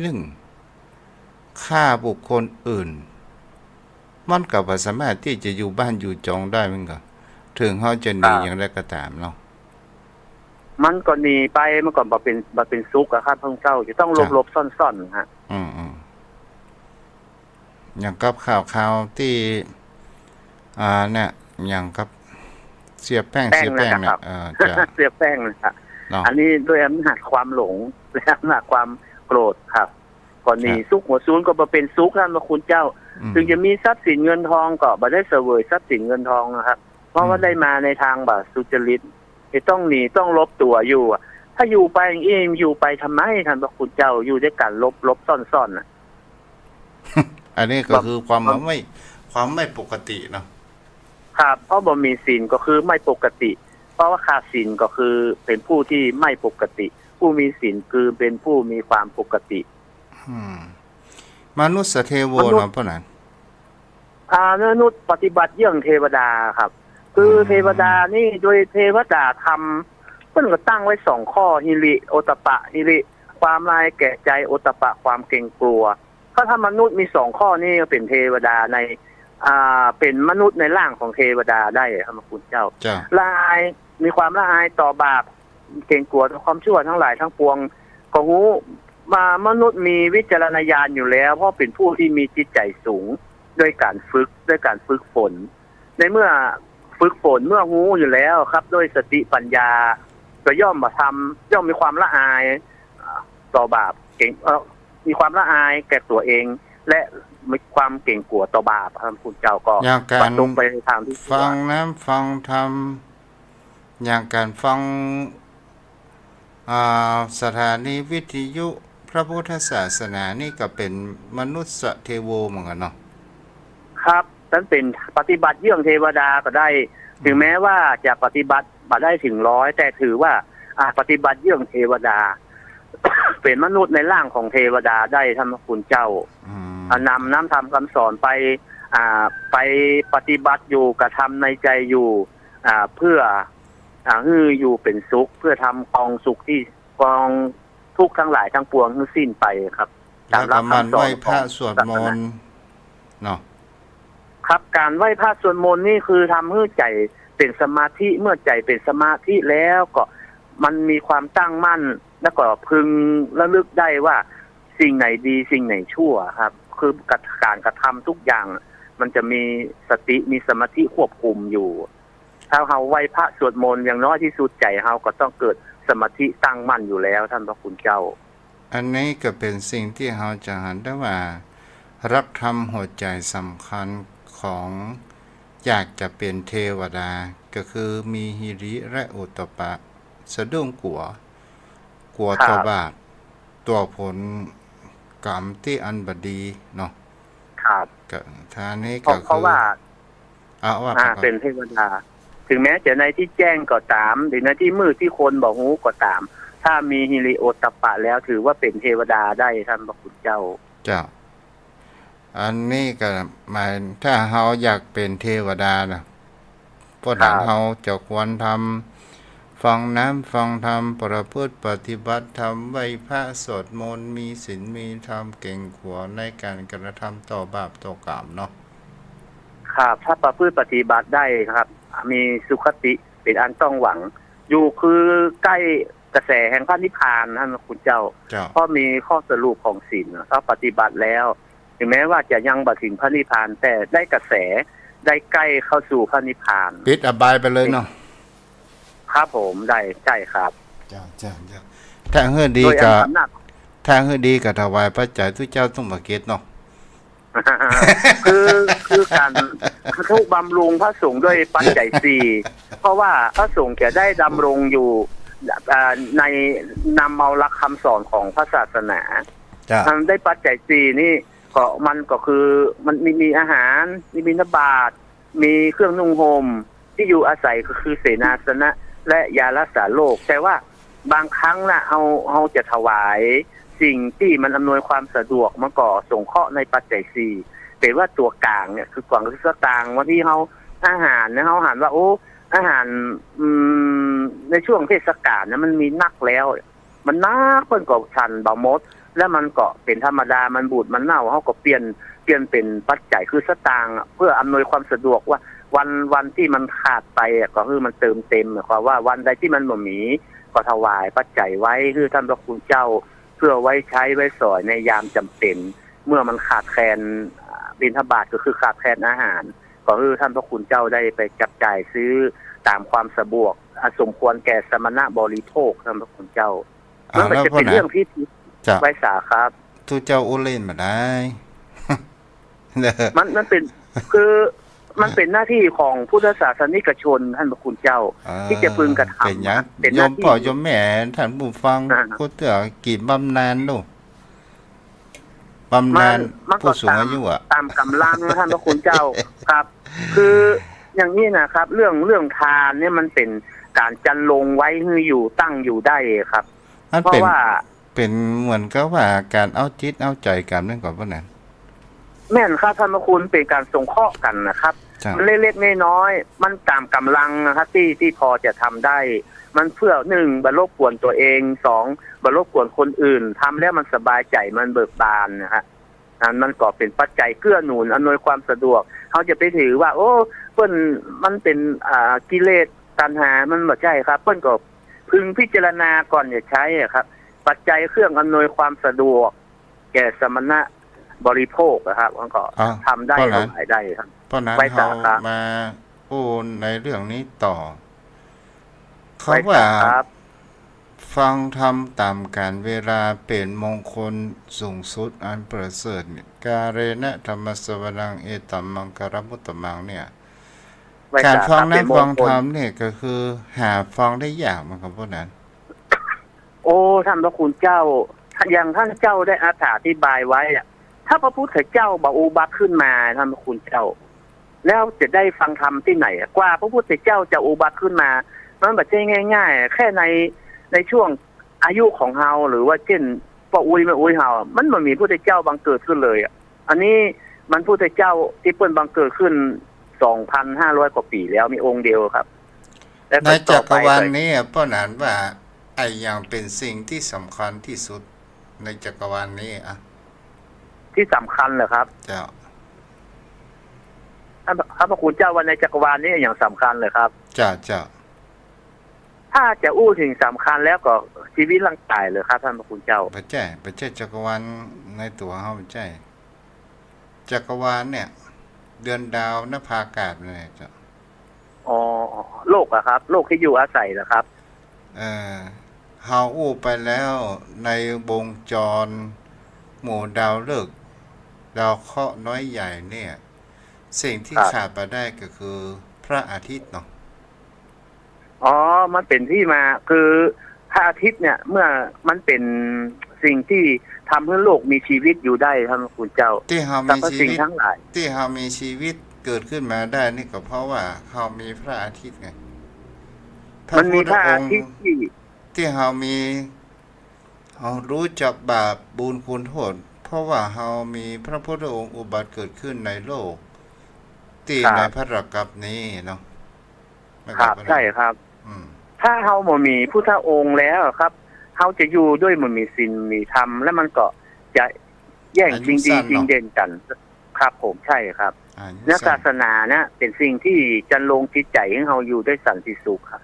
1ฆ่าบุคคลอื่นมันก็บ่สามารถที่จะอยู่บ้านอยู่จองได้เหมือนกันถึงเขาจะหนีอย่างไรก็ตามเนาะมันก็หนีไปมันก็บ่เป็นสุขอะครับท่านเจ้าจะต้องหลบๆซ่อนๆฮะอย่างกับข่าวที่เนี่ยอย่างกับเสียแป้งเนี่ยจะเสียแป้งนะครับอันนี้ด้วยอำนาจความหลงและอำนาจความโกรธครับก่อนนี้สุขหัวซูนก็บ่เป็นสุขท่านพระคุณเจ้าถึงจะมีทรัพย์สินเงินทองก็บ่ได้เสวยทรัพย์สินเงินทองนะครับเพราะว่าได้มาในทางแบบสุจริตจะต้องหนีต้องลบตัวอยู่ถ้าอยู่ไปเองอยู่ไปทำไมท่านพระคุณเจ้าอยู่ด้วยกันลบซ่อนอันนี้ก็คือความไม่ปกติเนาะครับเพราะบ่มีศีลก็คือไม่ปกติเพราะว่าขาดศีลก็คือเป็นผู้ที่ไม่ปกติผู้มีศีลคือเป็นผู้มีความปกติมนุษย์เทโวเนาะพ่อนั้นมนุษย์ปฏิบัติเยี่ยงเทวดาครับคือเทวดานี่โดยเทวดาทำ พิ่นก็ตั้งไว้2ข้อฮิริโอตปะฮิริความลายแก่ใจโอตปะความเกรงกลัวถ้ามนุษย์มี2ข้อนี้ก็เป็นเทวดาในเป็นมนุษย์ในร่างของเทวดาได้ครับพระคุณเจ้าละอายมีความละอายต่อบาปเกรงกลัวต่อความชั่วทั้งหลายทั้งปวงก็ฮู้มนุษย์มีวิจารณญาณอยู่แล้วเพราะเป็นผู้ที่มีจิตใจสูงด้วยการฝึกฝนในเมื่อฝึกฝนเมื่อฮู้อยู่แล้วครับด้วยสติปัญญาก็ย่อมมีความละอายต่อบาปเกรงมีความละอายแก่ตัวเองและมีความเกรงกลัวต่อบาปพระคุณเจ้าก็ปฏิบัติไปในทางที่ฟังน้ำฟังธรรมอย่างการฟังสถานีวิทยุพระพุทธศาสนานี่ก็เป็นมนุษย์เทโวเหมือนกันเนาะครับนั้นเป็นปฏิบัติเยื่องเทวดาก็ได้ถึงแม้ว่าจะปฏิบัติมาได้ถึง100แต่ถือว่าปฏิบัติเยื่องเทวดา เป็นมนุษย์ในร่างของเทวดาได้ท่านพระคุณเจ้านำน้ำธรรมคำสอนไปปฏิบัติอยู่กระทำในใจอยู่เพื่ออยู่เป็นสุขเพื่อทำกองสุขที่กองทุกข์ทั้งหลายทั้งปวงให้สิ้นไปครับแล้วก็มันไหว้พระสวดมนต์เนาะครับการไหว้พระสวดมนต์นี่คือทำให้ใจเป็นสมาธิเมื่อใจเป็นสมาธิแล้วก็มันมีความตั้งมั่นแล้วก็พึงระลึกได้ว่าสิ่งไหนดีสิ่งไหนชั่วครับคือการกระทำทุกอย่างมันจะมีสติมีสมาธิควบคุมอยู่ถ้าเฮาไหว้พระสวดมนต์อย่างน้อยที่สุดใจเฮาก็ต้องเกิดสมาธิตั้งมั่นอยู่แล้วท่านพระคุณเจ้าอันนี้ก็เป็นสิ่งที่เฮาจะหันได้ว่ารักธรรมหัวใจสำคัญของอยากจะเป็นเทวดาก็คือมีหิริและโอตปะสะดุ้งกลัวต่อบาปตัวผลกรรมที่อันบดีเนาะครับก็ท่านี้ก็คือเพราะว่าเป็นเทวดาถึงแม้จะในที่แจ้งก็ตามหรือในที่มืดที่คนบอกฮู้ก็ตามถ้ามีหิริโอตปะแล้วถือว่าเป็นเทวดาได้ท่านพระคุณเจ้าอันนี้ก็หมายถ้าเฮาอยากเป็นเทวดานะเพราะนั้นเฮาจะควรทำฟังน้ำฟังธรรมประพฤติปฏิบัติธรรมไหว้พระสวดมนต์มีศีลมีธรรมเก่งขวในการกระทำต่อบาปต่อกรรมเนาะครับถ้าประพฤติปฏิบัติได้ครับมีสุขติเป็นอันต้องหวังอยู่คือใกล้กระแสแห่งพระนิพพานท่านคุณเจ้าเพราะมีข้อสรุปของศีลถ้าปฏิบัติแล้วถึงแม้ว่าจะยังบ่ถึงพระนิพพานแต่ได้กระแสได้ใกล้เข้าสู่พระนิพพานปิดอบายไปเลยเนาะครับผมได้ใช่ครับถ้าเฮือดีก็ถวายปัจจัยทุกเจ้าต้องมาเกตเนาะคือการทุกบำรุงพระสงฆ์ด้วยปัจจัย4เพราะว่าพระสงฆ์จะได้ดำรงอยู่ในนำเอาหลักคำสอนของพระศาสนาได้ปัจจัย4นี่ก็มันก็คือมันมีอาหารมีบิณฑบาตมีเครื่องนุ่งห่มที่อยู่อาศัยก็คือเสนาสนะและยารักษาโรคแต่ว่าบางครั้งนะเราจะถวายสิ่งที่มันอำนวยความสะดวกมาก่อสงเคราะห์ในปัจจัย4แต่ว่าตัวกลางเนี่ยคือกล่องสตางค์ว่าที่เขาอาหารเนี่ยเขาหันว่าโอ้อาหารในช่วงเทศกาลเนี่ยมันมีนักแล้วมันนักเพิ่นก็ชันบ่หมดแล้วมันก็เป็นธรรมดามันบูดมันเน่าเขาก็เปลี่ยนเป็นปัจจัยคือสตางค์เพื่ออำนวยความสะดวกว่าวันที่มันขาดไปก็คือมันเติมเต็มหมายความว่าวันใดที่มันบ่มีก็ถวายปัจจัยไว้คือท่านพระคุณเจ้าเพื่อไว้ใช้ไว้สอยในยามจำเป็นเมื่อมันขาดแคลนบิณฑบาตก็คือขาดแคลนอาหารก็คือท่านพระคุณเจ้าได้ไปจับจ่ายซื้อตามความสะดวกสมควรแก่สมณะบริโภคท่านพระคุณเจ้ามันจะเป็นเรื่องที่ไว้สาครับทุกเจ้าโอเล่นมาได้มันเป็นคือมันเป็นหน้าที่ของพุทธศาสนิกชนท่านพระคุณเจ้าที่จะพึงกระทำเป็นหน้าที่ยมพ่อยมแม่ท่านผู้ฟังก็เถื่อกี่บำนาญดูบำนาญผู้สูงอายุตามกำลังท่านพระคุณเจ้าครับคืออย่างนี้นะครับเรื่องทานเนี่ยมันเป็นการจันลงไว้ให้อยู่ตั้งอยู่ได้ครับเพราะว่าเป็นเหมือนกับว่าการเอาจิตเอาใจกันนั่นก่อนว่านั้นแม่นครับท่านพระคุณเป็นการสงเคราะห์กันนะครับ จ้ะ มันเล็กๆน้อยๆมันตามกำลังนะครับที่พอจะทำได้ มันเพื่อหนึ่งบรรลบกวนตัวเองสองบรรลบกวนคนอื่นทำแล้วมันสบายใจมันเบิกบานนะฮะมันก็เป็นปัจจัยเกื้อหนุนอำนวยความสะดวกเขาจะไปถือว่า โอ้เปิ้นมันเป็นกิเลสตัณหามันบ่ใช่ครับเปิ้นก็พึงพิจารณาก่อนจะใช้อะครับ ปัจจัยเครื่องอำนวยความสะดวก แก่สมณะบริโภคนะครับมันก็ทำได้ถวายได้ครับ เพราะนั้น ไว้ เขา สาขา มาพูดในเรื่องนี้ต่อ เขา ไว้ ว่า ครับ ฟังธรรมตามการเวลาเป็นมงคลสูงสุดอันประเสริฐเนี่ยกาเรณะธรรมสวนังเอตัมมังคารมุตตมังเนี่ย ไว้ การ สา ฟัง ขา นั้ เป็น นม ฟั ง ง ค ธร ล รมเนี่ยก็คือหาฟังได้ยากมั้งครับพวกนั้น โอ้ท่านพระคุณเจ้าอย่างท่านเจ้าได้อธิบายไว้อะถ้าพระพุทธเจ้าบาอุบัติขึ้นมาท่านพระคุณเจ้า แล้วจะได้ฟังธรรมที่ไหนอะกว่าพระพุทธเจ้าจะอุบัติขึ้นมามันไม่ใช่ง่ายๆแค่ในช่วงอายุของเฮาหรือว่าเช่นป้าอุ้ยแม่อุ้ยเฮามันไม่มีพระพุทธเจ้าบังเกิดขึ้นเลยอะอันนี้มันพระพุทธเจ้าที่เปิ้นบังเกิดขึ้น 2,500 กว่าปีแล้วมีองค์เดียวครับและ ใน ต่ จั อก ไป รวาลนี้ป้อนานว่าไอ้อย่างเป็นสิ่งที่สำคัญที่สุดในจักรวาลนี้อ่ะ ที่สำคัญเหรอครับ เจ้า ท่านพระคุณเจ้าวันในจักรวาลนี้อย่างสำคัญเลยครับ เจ้าเจ้า ถ้าจะอู้ถึงสำคัญแล้วก็ชีวิตร่างกายเลยครับท่านพระคุณเจ้า ปัจจัยจักรวาลในตัวเฮาปัจจัยจักรวาลเนี่ย เดือนดาวนภาอากาศเนี่ยเจ้า อ๋อโลกอะครับ โลกที่อยู่อาศัยเหรอครับ เฮาอู้ไปแล้วในวงจรหมู่ดาวฤกษ์ดาวเคราะห์น้อยใหญ่เนี่ย สิ่งที่ ครับ ขาดไปได้ก็คือพระอาทิตย์เนาะ อ๋อมันเป็นที่มาคือพระอาทิตย์เนี่ย เมื่อมันเป็นสิ่งที่ทำให้โลกมีชีวิตอยู่ได้ท่านพระคุณเจ้า ที่เฮา สร มี รพ ชี สิ่ง วิต ทั้งหลาย ที่เฮามีชีวิตเกิดขึ้นมาได้นี่ก็เพราะว่าเฮามีพระอาทิตย์ไง มันมีพระ พุ อา ทธง ทิตย์ที่ ที่เฮารู้จักบาปบุญคุณโทษเพราะว่าเฮามีพระพุทธองค์อุบัติเกิดขึ้นในโลกที่ในพระรักกับนี้เนาะไม่ ครับ ว่า ใช่ครับ อืม ถ้าเฮาบ่มีพุทธองค์แล้วครับเฮาจะอยู่ด้วยมันมีศีลมีธรรมและมันก็จะแย่งจริงดีจริงเด่นกัน ครับผมใช่ครับ อายุ และ สั้ ศาน สนานะเป็นสิ่งที่จะลงจิตใจให้เฮาอยู่ด้วยสันติสุขครับ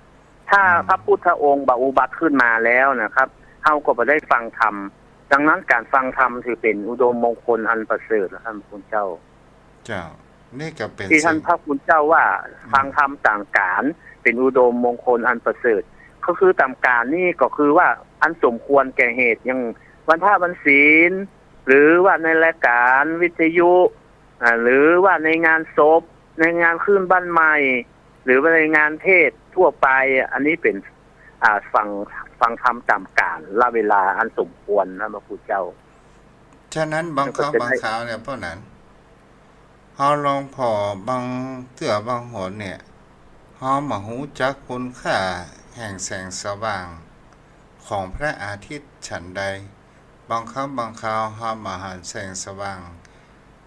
ถ้าพระพุทธองค์บาอุบัติขึ้นมาแล้วนะครับเฮาก็บ่ได้ฟังธรรมดังนั้นการฟังธรรมถือเป็นอุดมมงคลอันประเสริฐนะท่านพระคุณเจ้า เจ้า นี่ก็เป็น ที่ท่าน สิ่ง พระคุณเจ้าว่าฟังธรรมต่างการเป็นอุดมมงคลอันประเสริฐก็คือตามการนี่ก็คือว่าอันสมควรแก่เหตุอย่างวันพระวันศีลหรือว่าในรายการวิทยุหรือว่าในงานศพในงานขึ้นบ้านใหม่ หรือว่าในงานเทศน์ทั่วไปอันนี้เป็นฟังธรรมตามการละเวลาอันสมควรนะพระพุทธเจ้า ฉะนั้นบางครั้งบางคราวเนี่ยเพราะนั้นเฮาลองพอบางเตื้อบางหนเนี่ยเฮามาฮู้จักคุณค่าแห่งแสงสว่างของพระอาทิตย์ฉันใดบางครั้งบางคราวเฮามาหาแสงสว่าง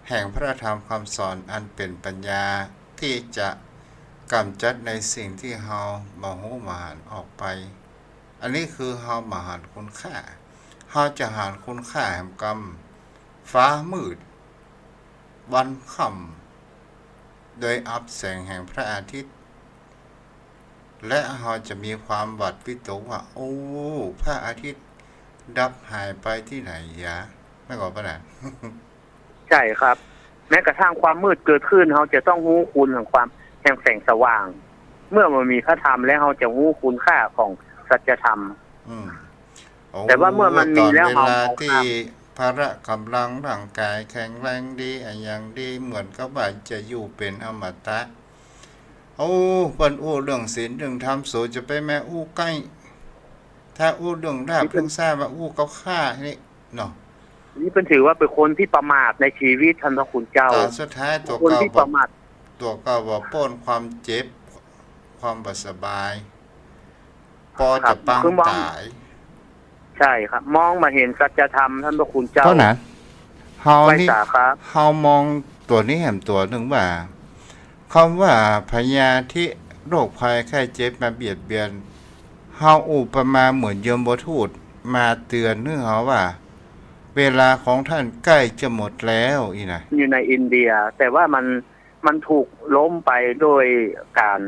แห่งพระธรรมคำสอนอันเป็นปัญญาที่จะกำจัดในสิ่งที่เฮามาฮู้มาหานออกไปอันนี้คือเฮามาหาคุณค่าเฮาจะหาคุณค่าแห่งกรรมฟ้ามืดวันค่ำโดยอับแสงแห่งพระอาทิตย์และเราจะมีความหวาดวิตกว่าโอ้พระอาทิตย์ดับหายไปที่ไหนยะไม่ก่อปะนะ ใช่ครับ แม้กระทั่งความมืดเกิดขึ้นเราจะต้องรู้คุณของความแห่งแสงสว่าง เมื่อมันมีพระธรรมแล้วเราจะรู้คุณค่าของสัจธรรม โอ้ แต่ว่าเมื่อมันมีแล้ว ตอนเว เรา ลา เอา ที่พระกำลังร่างกายแข็งแรงดีอย่างดีเหมือนกับว่าจะอยู่เป็นอมตะโอ้เปิ้นอู้เรื่องศีลเรื่องธรรมโสจะไปแม่อู้ใกล้ถ้าอู้เรื่องราบเรื่องทราบว่าอู้เขาฆ่านี่เนาะ นี่เป็นถือว่าเป็นคนที่ประมาทในชีวิตท่านพระคุณเจ้า ตอนสุดท้ายตัว คน เก่า ที่ บ ป อก ระมาท ตัวเก่าบอกป้นความเจ็บ ความบ่สบายปอจะปังตาย ใช่ครับ มองมาเห็นสัจธรรมท่านพระคุณเจ้า เพราะนั้นเฮา ไว้ นี่ สาครับ เฮามองตัวนี้แหมตัวหนึ่งว่า คำว่าพยาธิโรคภัยไข้เจ็บมาเบียดเบียนเฮาอุปมาเหมือนยมทูตมาเตือนเรื่องเขาว่าเวลาของท่านใกล้จะหมดแล้วอีนะอยู่ในอินเดีย แต่ว่ามันถูกล้มไปโดยการ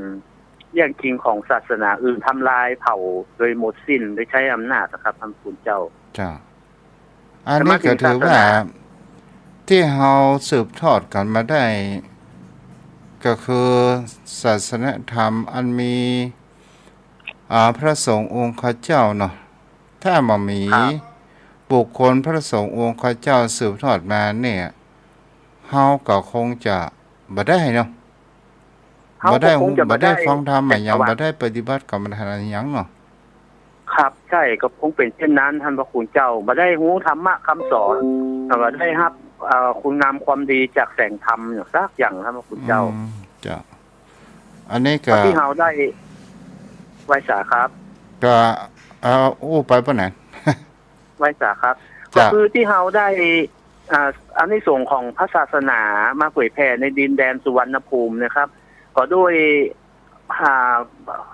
แย่งชิงของศาสนาอื่นทำลายเผ่าโดยหมดสิ้นโดยใช้อำนาจนะครับท่านคุณเจ้าอันนี้ก็ถือว่าที่เฮาสืบทอดกันมาได้ก็คือศาสนธรรมอันมีพระสงฆ์องค์ข้าเจ้าเนาะถ้าบ่มีบุคคลพระสงฆ์องค์ข้าเจ้าสืบทอดมาเนี่ยเฮาก็คงจะบ่ได้เนาะบ่ได้ฟังธรรมอย่างบ่ได้ปฏิบัติกรรมฐานอย่างเนาะครับใช่ก็คงเป็นเช่นนั้นท่านพระคุณเจ้าบ่ได้รู้ธรรมะคำสอนบ่ได้รับคุณงามความดีจากแสงธรรมอย่างสักอย่างท่านพระคุณเจ้าอันนี้ก็ที่เฮาได้ไว้สาครับก็ไปปานนั้นไว้สาครับก็คือที่เฮาได้อันนี้ส่งของพระศาสนามาเผยแผ่ในดินแดนสุวรรณภูมินะครับก็ด้วย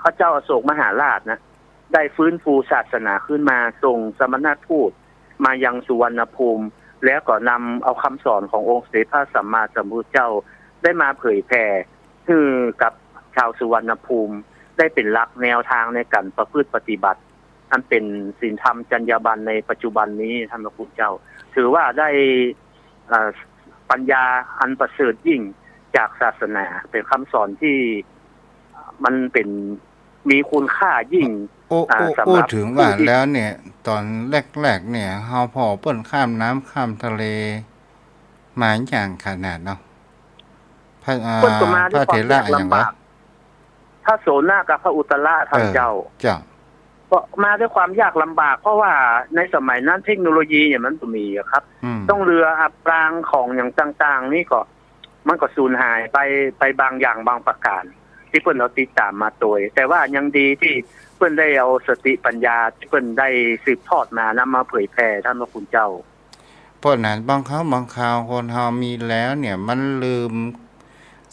พระเจ้าอโศกมหาราชนะได้ฟื้นฟูศาสนาขึ้นมาส่งสมณทูตมายังสุวรรณภูมิแล้วก็นำเอาคำสอนขององค์สมเด็จพระสัมมาสัมพุทธเจ้าได้มาเผยแผ่ให้กับชาวสุวรรณภูมิได้เป็นหลักแนวทางในการประพฤติปฏิบัติอันเป็นศีลธรรมจรรยาบรรณในปัจจุบันนี้ท่านพระคุณเจ้าถือว่าได้ปัญญาอันประเสริฐยิ่งจากศาสนาเป็นคำสอนที่มันเป็นมีคุณค่ายิ่งสำหรับถึงว่าแล้วเนี่ยตอนแรกๆเนี่ยเฮาพอเปิ้นข้ามน้ำข้ามทะเลมาอย่างขนาดเนาะพระเถระอย่างว่าพระโสนะกับพระอุตระท่านเจ้าก็มาด้วยความยากลำบากเพราะว่าในสมัยนั้นเทคโนโลยีอย่างนั้นก็มีครับต้องเรืออับปรางของอย่างต่างๆนี่ก็มันก็สูญหายไปบางอย่างบางประการที่เพิ่นเราติดตามมาโดยแต่ว่ายังดีที่เพิ่นได้เอาสติปัญญาที่เพิ่นได้สืบทอดมานำมาเผยแผ่ท่านพระคุณเจ้าเพราะนั้นบางครั้งบางคราวคนเฮามีแล้วเนี่ยมันลืม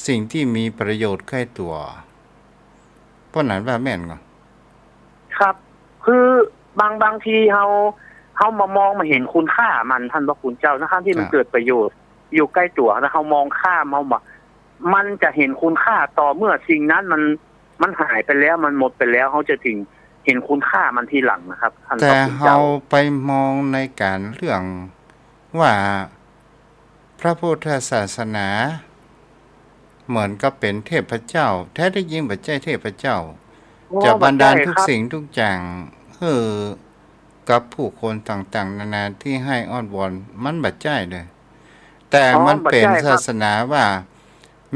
สิ่งที่มีประโยชน์ใกล้ตัวเพราะนั้นว่าแม่นก่อนครับคือบางทีเฮามามองมาเห็นคุณค่ามันท่านพระคุณเจ้านะครับที่มันเกิดประโยชน์อยู่ใกล้ตัวแล้วเฮามองข้ามมันจะเห็นคุณค่าต่อเมื่อสิ่งนั้นมันหายไปแล้วมันหมดไปแล้วเขาจะถึงเห็นคุณค่ามันทีหลังนะครับท่านพระคุณเจ้าแต่เฮาไปมองในการเรื่องว่าพระพุทธศาสนาเหมือนกับเป็นเทพเจ้าแท้ที่จริงบ่ใช่เทพเจ้าจะบันดาลทุกสิ่งทุกอย่างกับผู้คนต่างๆนานาที่ให้อ้อนวอนมันบ่ใช่เลยแต่มันเป็นศาสนาว่า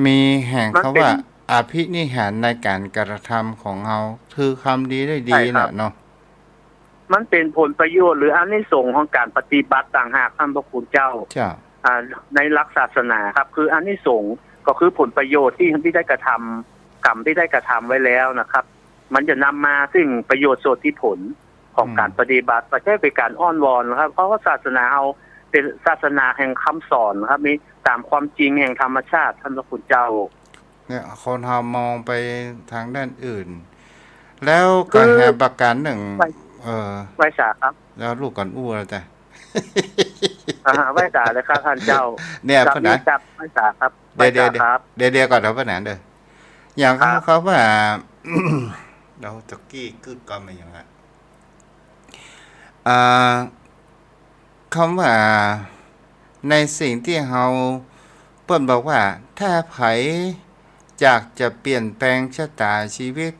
มีแห่งเขาว่าอภินิหารในการกระทำของเฮาคือคำดีได้ดีน่ะเนาะมันเป็นผลประโยชน์หรืออานิสงส์ของการปฏิบัติต่างหากท่านพระคุณเจ้าในหลักศาสนาครับคืออานิสงส์ก็คือผลประโยชน์ที่ได้กระทำกรรมที่ได้กระทำไว้แล้วนะครับมันจะนำมาซึ่งประโยชน์โสติผลของการปฏิบัติไม่ใช่เป็นการอ้อนวอนนะครับเพราะว่าศาสนาเอาเป็นศาสนาแห่งคำสอนนะครับมีตามความจริงแห่งธรรมชาติท่านพระคุณเจ้าเนี่ยคนเฮามองไปทางด้านอื่นแล้วก็แห่ประการหนึ่งไว้สาครับแล้วลูกก่อนอู้แล้วแต่ไว้สาเลยครับท่านเจ้าเนี่ยพนันไว้สาครับเดี๋ยวก่อนครับพนันเด้ออย่างเขาว่าเราตะกี้กึดก่อนมาอย่างนั้นคำว่าในสิ่งที่เฮาเปิ้นบอกว่าถ้าไผอยากจะเปลี่ยนแปลงชะตาชีวิต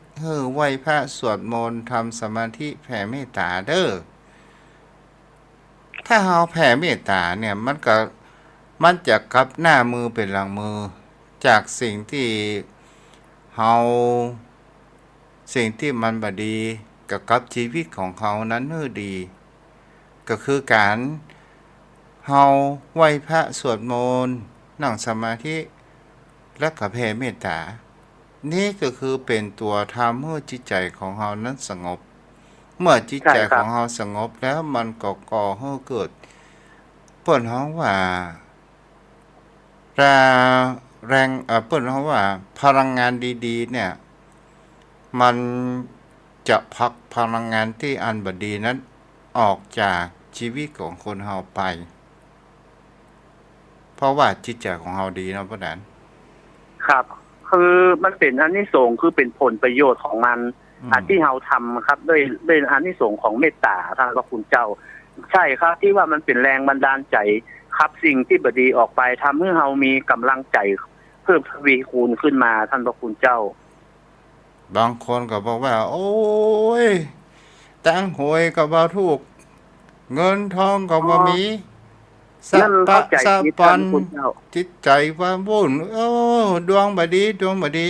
ไหว้พระสวดมนต์ทำสมาธิแผ่เมตตาเด้อถ้าเฮาแผ่เมตตาเนี่ยมันจะกลับหน้ามือเป็นหลังมือจากสิ่งที่มันบ่ดีกับชีวิตของเขานั้นดีก็คือการเฮาไหว้พระสวดมนต์นั่งสมาธิและก็แผ่เมตตานี่ก็คือเป็นตัวทำให้จิตใจของเรานั้นสงบเมื่อจิตใจของเราสงบแล้วมันก็ก่อให้เกิดเปิ้นฮ้องว่า แรงเปิ้นเขาว่าพลังงานดีๆเนี่ยมันจะพักพลังงานที่อันบดีนั้นออกจากชีวิตของคนเฮาไปเพราะว่าจิตใจของเฮาดีเนาะพ่อแดนครับคือมันเป็นอานิสงส์คือเป็นผลประโยชน์ของมันที่เราทำครับด้วยอานิสงส์ของเมตตาท่านพระคุณเจ้าใช่ครับที่ว่ามันเป็นแรงบันดาลใจครับสิ่งที่บดีออกไปทำให้เรามีกำลังใจเพิ่มทวีคูณขึ้นมาท่านพระคุณเจ้าบางคนก็บอกว่าโอ้ยตังหวยก็บ่ถูกเงินทองก็บ่มีสัพพะสัพพันจิตใจว่าวุ่นดวงบ่ดีดวงบ่ดี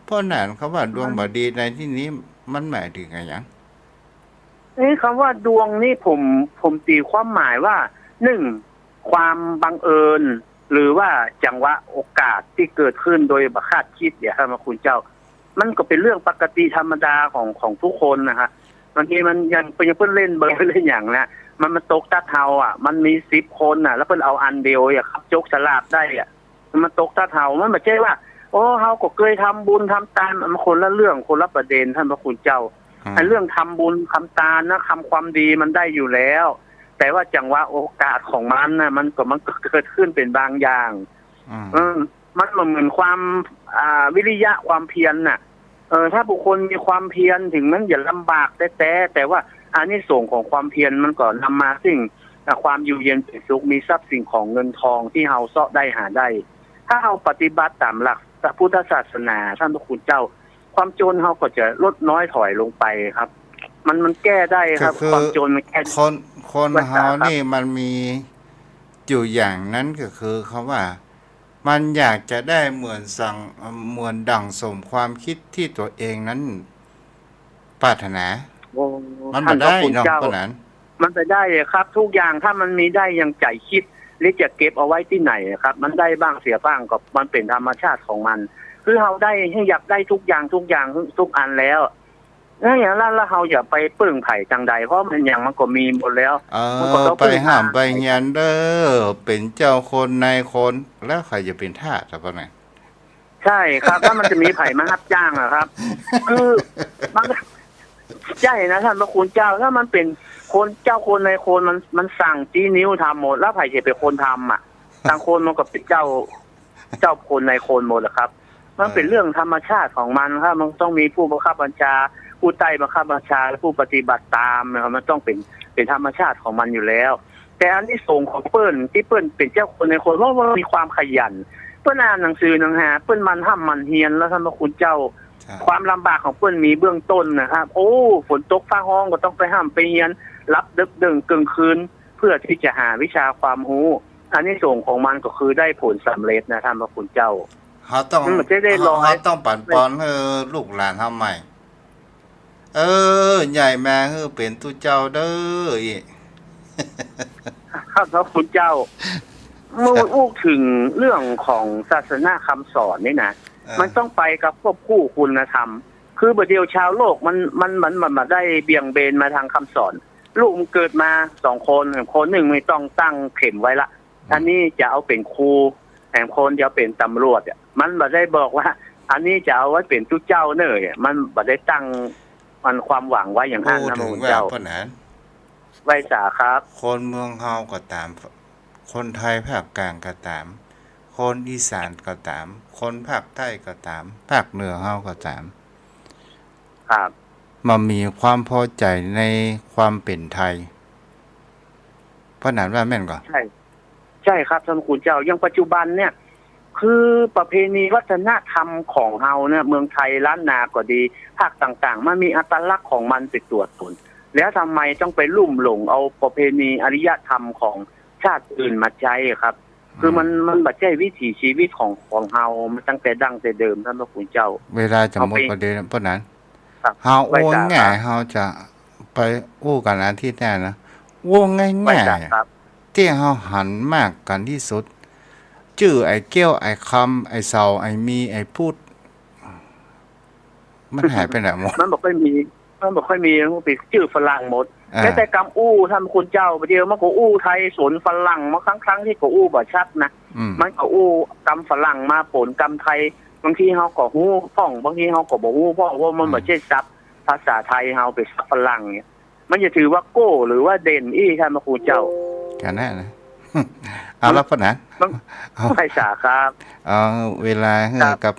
เพราะนั้นเขาว่าดวงบ่ดีในที่นี้มันหมายถึงอะไรหยังคำว่าดวงนี่ผมตีความหมายว่า1ความบังเอิญหรือว่าจังหวะโอกาสที่เกิดขึ้นโดยบ่คาดคิดเนี่ยท่านพระคุณเจ้ามันก็เป็นเรื่องปกติธรรมดาของทุกคนนะฮะบางทีมันยังเพิ่นเล่นเบอร์เล่นอย่างนะมันตกตาเทามันมี10คนแล้วเพิ่นเอาอันเดียวครับจกสลากได้มันตกตาเทามันไม่ใช่ว่าโอ้เฮาก็เคยทำบุญทำทานมันคนละเรื่องคนละประเด็นท่านพระคุณเจ้าไอ้เรื่องทำบุญทำทานนะทำความดีมันได้อยู่แล้วแต่ว่าจังหวะโอกาสของมันนะมันก็เกิดขึ้นเป็นบางอย่างมันเหมือนความวิริยะความเพียรน่ะถ้าบุคคลมีความเพียรถึงนั้นอย่าลำบากแต่ว่าอานิสงส์ของความเพียรมันก็นำมาซึ่งความอยู่เย็นเป็นสุขมีทรัพย์สิ่งของเงินทองที่เฮาเสาะได้หาได้ถ้าเฮาปฏิบัติตามหลักพุทธศาสนาท่านพระคุณเจ้าความจนเฮาก็จะลดน้อยถอยลงไปครับมันแก้ได้ครับความจนมันแก้คนเฮานี่มันมีอยู่อย่างนั้นก็คือคำว่ามันอยากจะได้เหมือนดั่งสมความคิดที่ตัวเองนั้นปรารถนามันบ่ได้เนาะเพราะนั้นมันไปได้ครับทุกอย่างถ้ามันมีได้ยังใจคิดหรือจะเก็บเอาไว้ที่ไหนครับมันได้บ้างเสียบ้างก็มันเป็นธรรมชาติของมันคือเฮาได้อยากได้ทุกอย่างทุกอันแล้วอย่างนั้นแล้วเฮาอย่าไปปึ้งไผ่จังใดเพราะมันอย่างมันก็มีหมดแล้วมันก็ต้องไปห้ามไปเงียนเด้อเป็นเจ้าคนนายคนแล้วใครจะเป็นทาสซะบ่เนี่ยใช่ครับถ้ามันจะมีไผ่มารับจ้างครับคือมันใช่นะท่านพระคุณเจ้าถ้ามันเป็นคนเจ้าคนนายคนมันสั่งจี้นิ้วทำหมดแล้วไผ่จะเป็นคนทำต่างคนมันก็เป็นเจ้าคนนายคนหมดแหละครับมันเป็นเรื่องธรรมชาติของมันครับมันต้องมีผู้บังคับบัญชาผู้ใต้บังคับบัญชาและผู้ปฏิบัติตามนะครับมันต้องเป็นธรรมชาติของมันอยู่แล้วแต่อันที่ส่งของเปิ้ลที่เปิ้ลเป็นเจ้าคนในคนเพราะว่ามีความขยันเปิ้ลอ่านหนังสือหนังหาเปิ้ลมันห้ำมันเฮียนแล้วท่านพระคุณเจ้าความลำบากของเปิ้ลมีเบื้องต้นนะครับโอ้ฝนตกฟ้าห้องก็ต้องไปห้ามไปเฮียนรับดึกดึงกลางคืนเพื่อที่จะหาวิชาความรู้อันนี้ส่งของมันก็คือได้ผลสำเร็จนะท่านพระคุณเจ้าเขาต้องปั่นปอนให้ลูกหลานเฮาใหม่ใหญ่แม่เป็นตุเจ้าเด้อครับพระคุณเจ้าเมื่อพูดถึงเรื่องของศาสนาคำสอนนี่นะมันต้องไปกับควบคู่คุณธรรมคือประเดี๋ยวชาวโลกมันมาได้เบี่ยงเบนมาทางคำสอนลูกมันเกิดมา2คนหนึ่งไม่ต้องตั้งเข็มไว้ละอันนี้จะเอาเป็นครูแห่งคนจะเป็นตำรวจมันบ่ได้บอกว่าอันนี้จะเอาไว้เป็นตุเจ้าเนยมันบ่ได้ตั้งมันความหวังไว้อย่างนั้นนะพระเจ้าไว้สาครับคนเมืองเฮาก็ตามคนไทยภาคกลางก็ตามคนอีสานก็ตามคนภาคใต้ก็ตามภาคเหนือเฮาก็ตามครับมันมีความพอใจในความเป็นไทยเพราะนั้นว่าแม่นก่อนใช่ครับท่านคุณเจ้ายังปัจจุบันเนี่ยคือประเพณีวัฒนธรรมของเฮาเนี่ยเมืองไทยล้านนาก็ดีภาคต่างๆมันมีอัตลักษณ์ของมันเป็นตัวตนแล้วทำไมต้องไปลุ่มหลงเอาประเพณีอารยธรรมของชาติอื่นมาใช้ครับคือมันบ่ใช่วิถีชีวิตของเฮามันตั้งแต่ดั้งแต่เดิมท่านพระคุณเจ้าเวลาจะหมดประเด็นเพราะนั้นเฮาโอ้ง่ายเฮาจะไปอู้กันอาทิตย์หน้านะโอ้ง่ายๆที่เฮาหันมากกันที่สุดชื่อไอ้เกี้ยวไอ้คำไอ้เสาไอ้มีไอ้พูดมันหายไปไหนหมดมันบ่ค่อยมีมันเป็นชื่อฝรั่งหมดแม้แต่กำอู้ท่านคุณเจ้าประเดี๋ยวมันก็อู้ไทยสนฝรั่งมาครั้งที่ก็อู้บ่ชัดนะ มันก็อู้กำฝรั่งมาปนกำไทยบางทีเฮาก็ฮู้พ้องบางทีเฮาก็บ่ฮู้พ้องว่ามันบ่ใช่ศัพท์ภาษาไทยเฮาเป็นศัพท์ฝรั่งเนี่ยมันจะถือว่าโก้หรือว่าเด่นอีท่านพระครูเจ้ากันแน่นะเอาละพ่อหนานเอาภาษาครับเอาเวลาเฮอกับ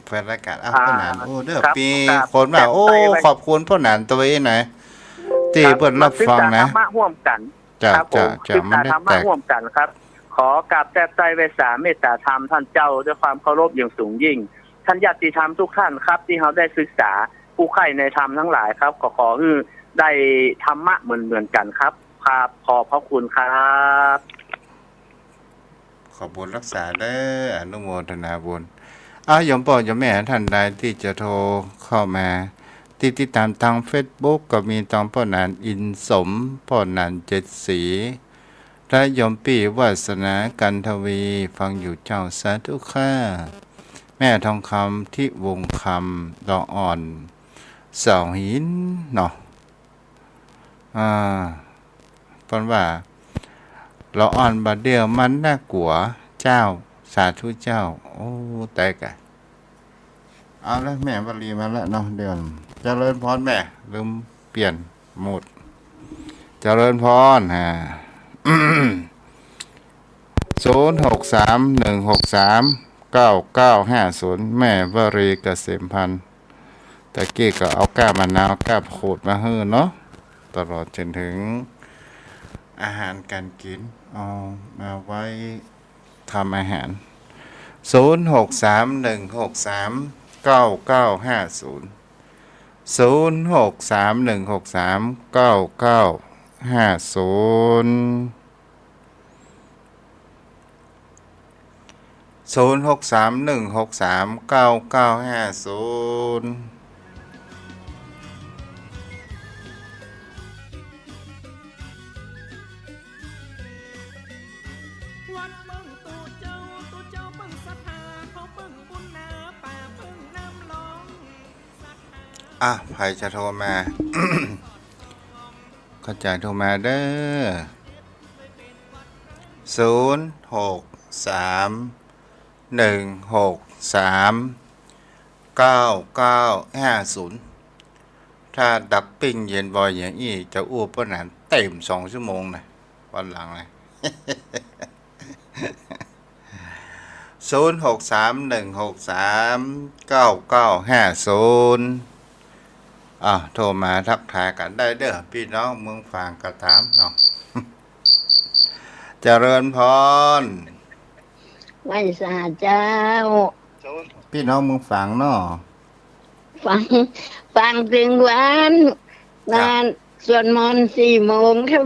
แฟนรายการเอาพ่อหนานโอ้เด้อปีคนว่าโอ้ขอบคุณพ่อหนานตัวเองหน่อยที่เพิ่นรับฟังนะธรรมะร่วมกันครับผมศึกษาธรรมะร่วมกันครับขอกราบแทบใจเวสาเมตตาธรรมท่านเจ้าด้วยความเคารพอย่างสูงยิ่งท่านญาติธรรมทุกท่านครับที่เขาได้ศึกษาผู้ใคร่ในธรรมทั้งหลายครับขอให้ได้ธรรมะเหมือนกันครับครับขอบพระคุณครับขอบุญรักษาเด้ออนุโมทนาบุญโยมพ่อโยมแม่ท่านใดที่จะโทรเข้ามาติดตามทาง Facebook ก็มีตองพ่อหนานอินสมพ่อหนานเจ็ดสีและโยมปี่วาสนากันทวีฟังอยู่เจ้าสาธุค่าแม่ทองคำที่วงคำดอกอ่อนเสาหินเนาะเพราะว่าเราอ่อนบัดเดียวมันน่ากลัวเจ้าสาธุเจ้าโอ้แต่กะเอาแล้วแม่วลีมาแล้วเนาะเดือนเจริญพรแม่ลืมเปลี่ยนหมดเจริญพร0631639950แม่วรีเกษมพันธ์ตะกี้ก็เอาก้ามะนาวก้าโขดมาให้เนาะตลอดจนถึงอาหารการกินเอามาไว้ทำอาหาร0631639950 0631639950ใครจะโทรมา เข้าใจโทรมาเด้อ0631639950ถ้าดับปิ้งเย็นบ่อยอย่างนี้จะอ้วกปนานเต็ม2 ชั่วโมงนะวันหลังเลย0631639950โทรมาทักทายกันได้เด้อพี่น้องเมืองฝางกระถามเนาะเจริญพรไม่สาเจ้าพี่น้องเมืองฝางเนาะฟังถึงวันงานสวดมนต์4 โมงถ้า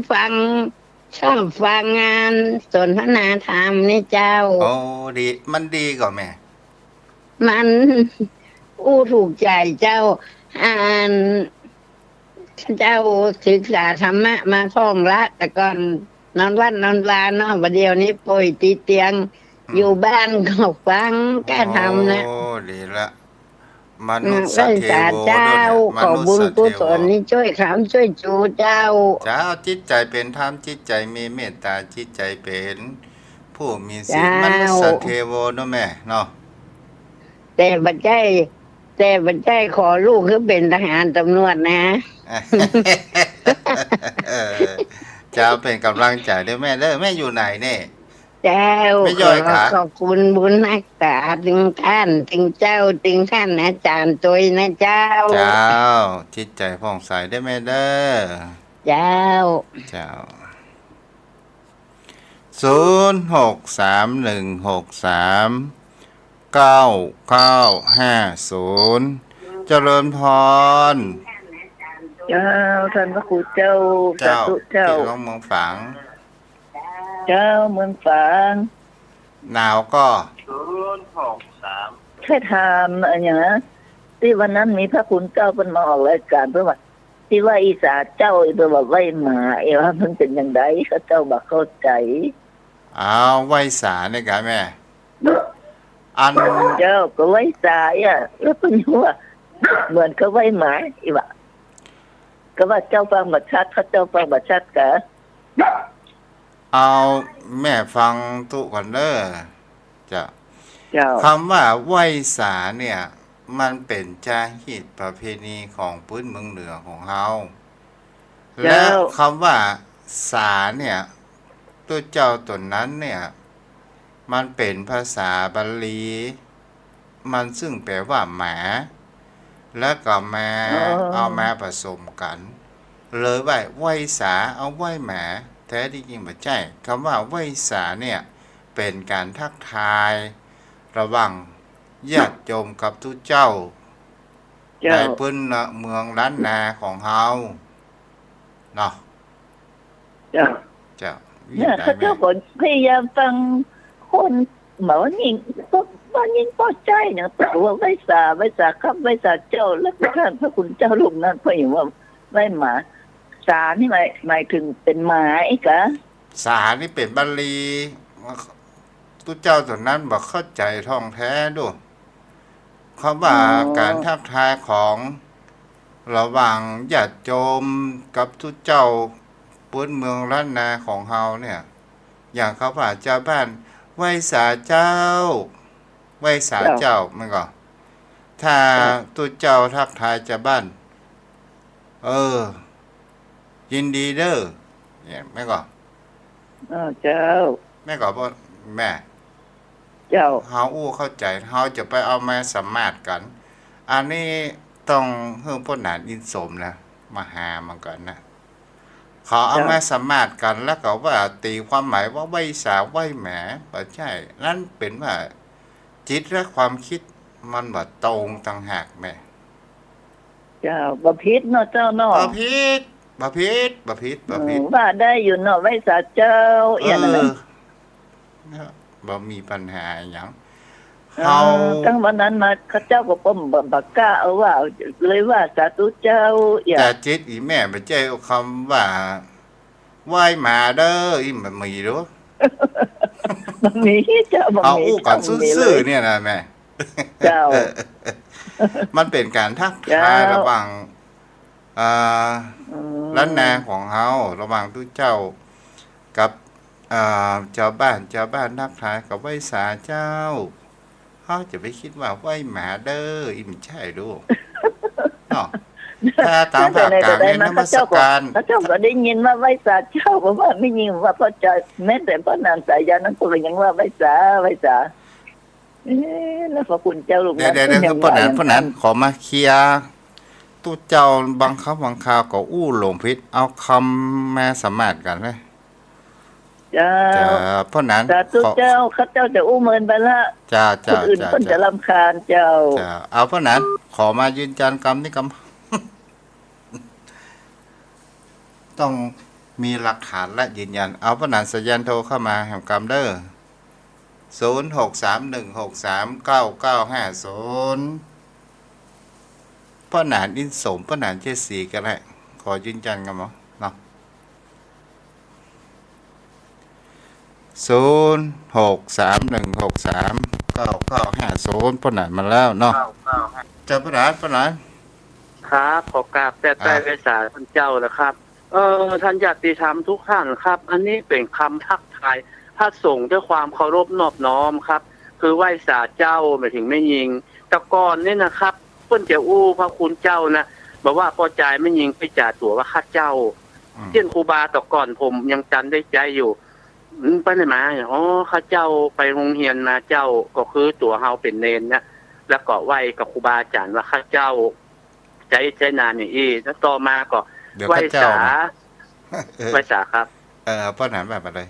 ชอบฟังงานสนทนาธรรมนี่เจ้าโอ้ดีมันดีกว่าแม่มันถูกใจเจ้าอ่านเจ้าศึกษาธรรมะมาท่องละแต่ก่อนนอนวัดนอนลาเนาะบัดเดี๋ยวนี้ป่วยติดเตียงอยู่บ้านก็ฟังก็ทำนะโอ้ดีละมนุษย์เทโวเจ้าขอบุญกุศลนี้ช่วยขำช่วยจูเจ้าจิตใจเป็นธรรมจิตใจมีเมตตาจิตใจเป็นผู้มีศีลมนุษย์เทโวเนาะแม่เนาะแต่บัดใจขอลูกคือเป็นทหารตำรวจนะจะเป็นกำลังใจด้วยแม่เด้อแม่อยู่ไหนเนี่ยเจ้าขอบคุณบุญนักษาถึงท่านถึงเจ้าถึงท่านอาจารย์ตัวนะเจ้าจิตใจผ่องใสได้แม่เด้อเจ้า0631639950เจริญพรเจ้าท่านพระครูเจ้าที่น้องเมืองฝางเจ้าเมืองฝางหนาวก็แค่ถามอย่างนั้นที่วันนั้นมีพระคุณเจ้าเป็นมาออกรายการเพื่อว่าที่ว่าอีสาเจ้าตัวบอกไว้มาว่ามันเป็นอย่างไรเขาเจ้าบอกเข้าใจไว้สาเนี่ยกันแม่เจ้าก็ไว้สายแล้วเป็นว่าเหมือนเขาไว้หมาอีกว่าก็ว่าเจ้าฟังบัดชัดเขาเจ้าฟังบัดชัดกะ เอาแม่ฟังตุก่อนเด้อจะ เจ้า คำว่าไหว้สาเนี่ย มันเป็นจารีตประเพณีของพื้นเมืองเหนือของเฮาและคำว่าสาเนี่ยตัวเจ้าตนนั้นเนี่ย มันเป็นภาษาบาลี มันซึ่งแปลว่าหมา และก็มาเอามาผสมกัน เลยว่าไหว้สาเอาไหว้หมาแท้ที่จริงไม่ใช่คำว่าไหว้สาเนี่ย เป็นการทักทายระหว่างญาติโยมกับทุกเจ้าในพื้นเมืองล้านนาของเฮาเนาะ เจ้า เจ้า เนี่ยเขาเจ้าก็พยายามฟังคนเหมายิงก็ว่ายิงพอใจเนี่ยแต่ว่าไว้สาครับไว้สาเจ้าแล้วก็ท่านพระคุณเจ้าลูกนั้นเพราะอย่างว่าไว้หมาสานี่หมายถึงเป็นหมาไอ้กะ สานี่เป็นบาลีทุกเจ้าตนนั้นบอกเข้าใจท่องแท้ด้วยคำว่าการทักทายของระหว่างญาติโยมกับทุกเจ้าพื้นเมืองล้านนาของเฮาเนี่ย อย่างเขาว่าเจ้าบ้านไหว้สาเจ้าไหว้สาเจ้ามันก็ถ้าตุเจ้าทักทายเจ้าบ้านยินดีเด้อเนี่ยแม่ก็เจ้าแม่ก็บ่แม่เจ้าเฮาอู้เข้าใจเฮาจะไปเอามาสัมมาษณ์กัน อันนี้ต้องเฮือพ้นหนานอินสมนะมาหามันก่อนนะขอเอามาสัมมาษณ์กันแล้วก็ว่าตีความหมายว่าไหว้สาไหว้แหมบ่ใช่นั่นเป็นว่าจิตและความคิดมันบ่ตรงต่างหากแม่เจ้าบ่ผิดเนาะเจ้าเนาะบ่ผิดว่าได้อยู่เนาะไว้สาเจ้าอย่างนั้นบ่มีปัญหาหยังเฮาตั้งวันนั้นมาเขาเจ้าก็บ่กล้าเอาว่าเลยว่าสาธุเจ้าแต่จิตอีแม่บ่ใช่เอาคำว่าไหว้หมาเด้ออีมันมีหรอบ่มีเจ้าบ่มีเอาอู้กันซื่อๆเนี่ยนะแม่เจ้ามันเป็นการทักทายระหว่างล้านนาของเฮาระหว่างทุกเจ้ากับเจ้าบ้านทักทายกับไหว้สาเจ้าเฮาจะไปคิดว่าไหว้หมาเด้ออีมันใช่ดูเนาะถ้าตามภาคกลางเนี่ยนมัสการพระเจ้าก็ได้ยินว่าไหว้สาเจ้าเพราะว่าไม่ยินว่าพระเจ้าแม้แต่พระนางสายยานั้นก็ยังว่าไหว้สาแล้วพระคุณเจ้าลูกนั้นเดี๋ยวพระนั้นขอมาเคลียร์ตู้เจ้าบางคำบางคราวก็อู้หลงผิดเอาคำมาสัมมาษณ์กันเลยจ้าเพราะนั้นตู้เจ้าข้าเจ้าจะอู้เมินไปละคนอื่นคนจะรำคาญเจ้าเอาเพราะนั้นขอมายืนยันกรรมนี่กรรมต้องมีหลักฐานและยืนยันเอาเพราะนั้นสัญญาณโทรเข้ามาแห่งกรรมเด้อ0631639950พ่อหนานอินสมพ่อหนานเจสีก็ได้ขอยืนยันกันมั้งเนาะ0631639950พ่อหนานมาแล้วเนาะเจ้าพ่อหนานครับขอกราบแต่เวสาท่านเจ้านะครับท่านญาติธรรมทุกท่านครับอันนี้เป็นคำทักทายพระสงฆ์ด้วยความเคารพนอบน้อมครับคือไหว้สาเจ้าหมายถึงไม่ยิงตะกอนนี่นะครับเพิ่นจะอู้พระคุณเจ้านะบอกว่าพอใจไม่ยิงไปจ่าตัวว่าข้าเจ้าเช่นครูบาตะกอนผมยังจำได้ใจอยู่ไปไหนมาข้าเจ้าไปโรงเรียนมาเจ้าก็คือตัวเฮาเป็นเนนนะแล้วก็ไหว้กับครูบาอาจารย์ว่าข้าเจ้าใจนานอย่างแล้วต่อมาก็ไหว้สาครับพ่อหนานแบบอะไร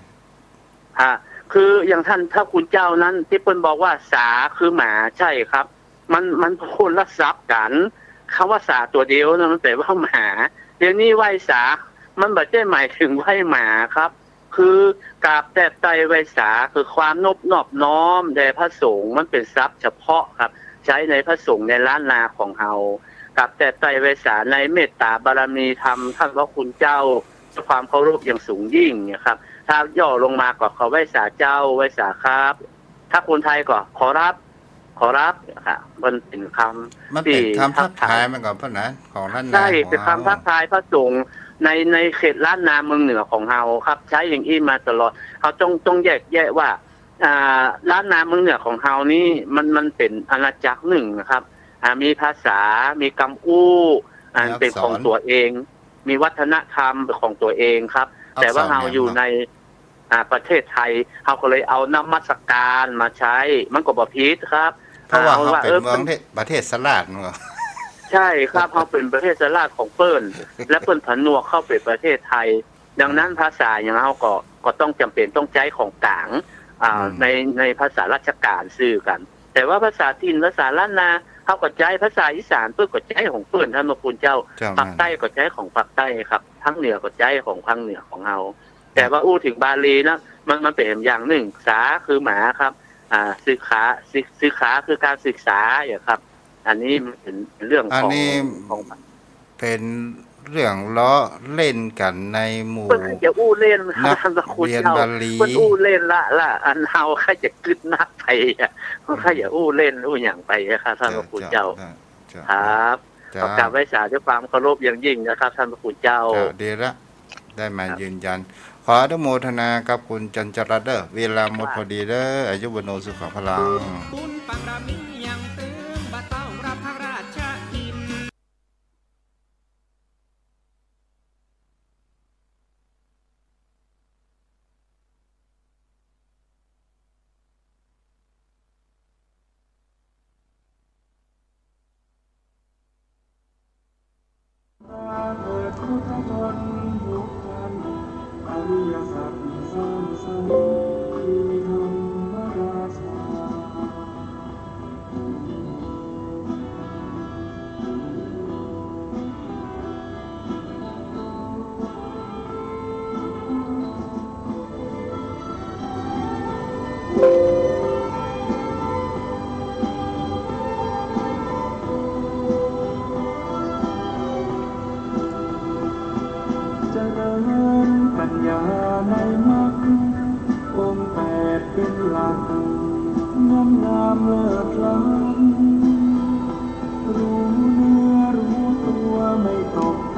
คืออย่างท่านถ้าคุณเจ้านั้นที่เปิ้นบอกว่าสาคือหมาใช่ครับมันคนละซับกันคำว่าสาตัวเดียวนะมันแปลว่าหมาเดี๋ยวนี้ไหว้สามันไม่ใช่หมายถึงไหว้หมาครับคือกราบแต่ไตไหว้สาคือความนอบน้อมแด่พระสงฆ์มันเป็นทรัพย์เฉพาะครับใช้ในพระสงฆ์ในล้านนาของเฮากับแต่ไตไหว้สาในเมตตาบารมีธรรมท่านพระคุณเจ้าความเคารพอย่างสูงยิ่งเนี่ยครับถ้าย่อลงมาก็ขอไหว้สาเจ้าไหว้สาครับถ้าคนไทยก็ขอรับค่ะมันเป็นคำมันเป็นคำทักทายมันก่อนพ่อนะของท่านใช่เป็นคำทักทายพระสงฆ์ ในเขตล้านนาเมืองเหนือของเราครับ ใช้อย่างอี้มาตลอดเขาต้องแยกว่าล้านนาเมืองเหนือของเรานี่มันเป็นอาณาจักรหนึ่งนะครับมีภาษามีคำอู้เป็นของตัวเอง มีวัฒนธรรมของตัวเองครับ แต่ว่าเราอยู่ในประเทศไทยเขาก็เลยเอานมัสการมาใช้มันก็บ่ผิดครับ เพราะว่าเขาเป็นเมืองประเทศสลาดเนาะใช่ครับเขาเป็นประเทศสลาดของเปิ้นและเปิ้นผนวกเข้าเป็นประเทศไทยดังนั้นภาษาอย่างเราก็ต้องจำเป็นต้องใช้ของกลางในภาษาราชการซื่อกันแต่ว่าภาษาถิ่นภาษาล้านนาเขาก็ใช้ภาษาอีสานเปิ้นก็ใช้ของเปิ้นท่านพระคุณเจ้าภาคใต้ก็ใช้ของภาคใต้ครับทางเหนือก็ใช้ของทางเหนือของเราแต่ว่าอู้ถึงบาลีนะมันเป็นอย่างหนึ่งสาคือหมาครับศึกษาคือการศึกษาอย่างครับอันนี้มันเป็นเรื่องของเป็นเรื่องล้อเล่นกันในหมู่จะอู้เล่นครับท่านพระคุณเจ้ามันอู้เล่นละอันเฮาใครจะกึดนักไปก็ใครจะอู้เล่นอู้อย่างไปครับท่านพระคุณเจ้าครับขอกราบไหว้สาด้วยความเคารพอย่างยิ่งนะครับท่านพระคุณเจ้าดีละได้มายืนยันขออนุโมทนากับคุณจันจรเด้อเวลาหมดพอดีเด้ออายุวโนสุขพลังบุญปังรามียังตึงบ่ต้องรับพระราชกินปัญญาในมรรคองค์แปดเป็นหลักงามเลิศล้ำรู้เนื้อรู้ตัวไม่ตก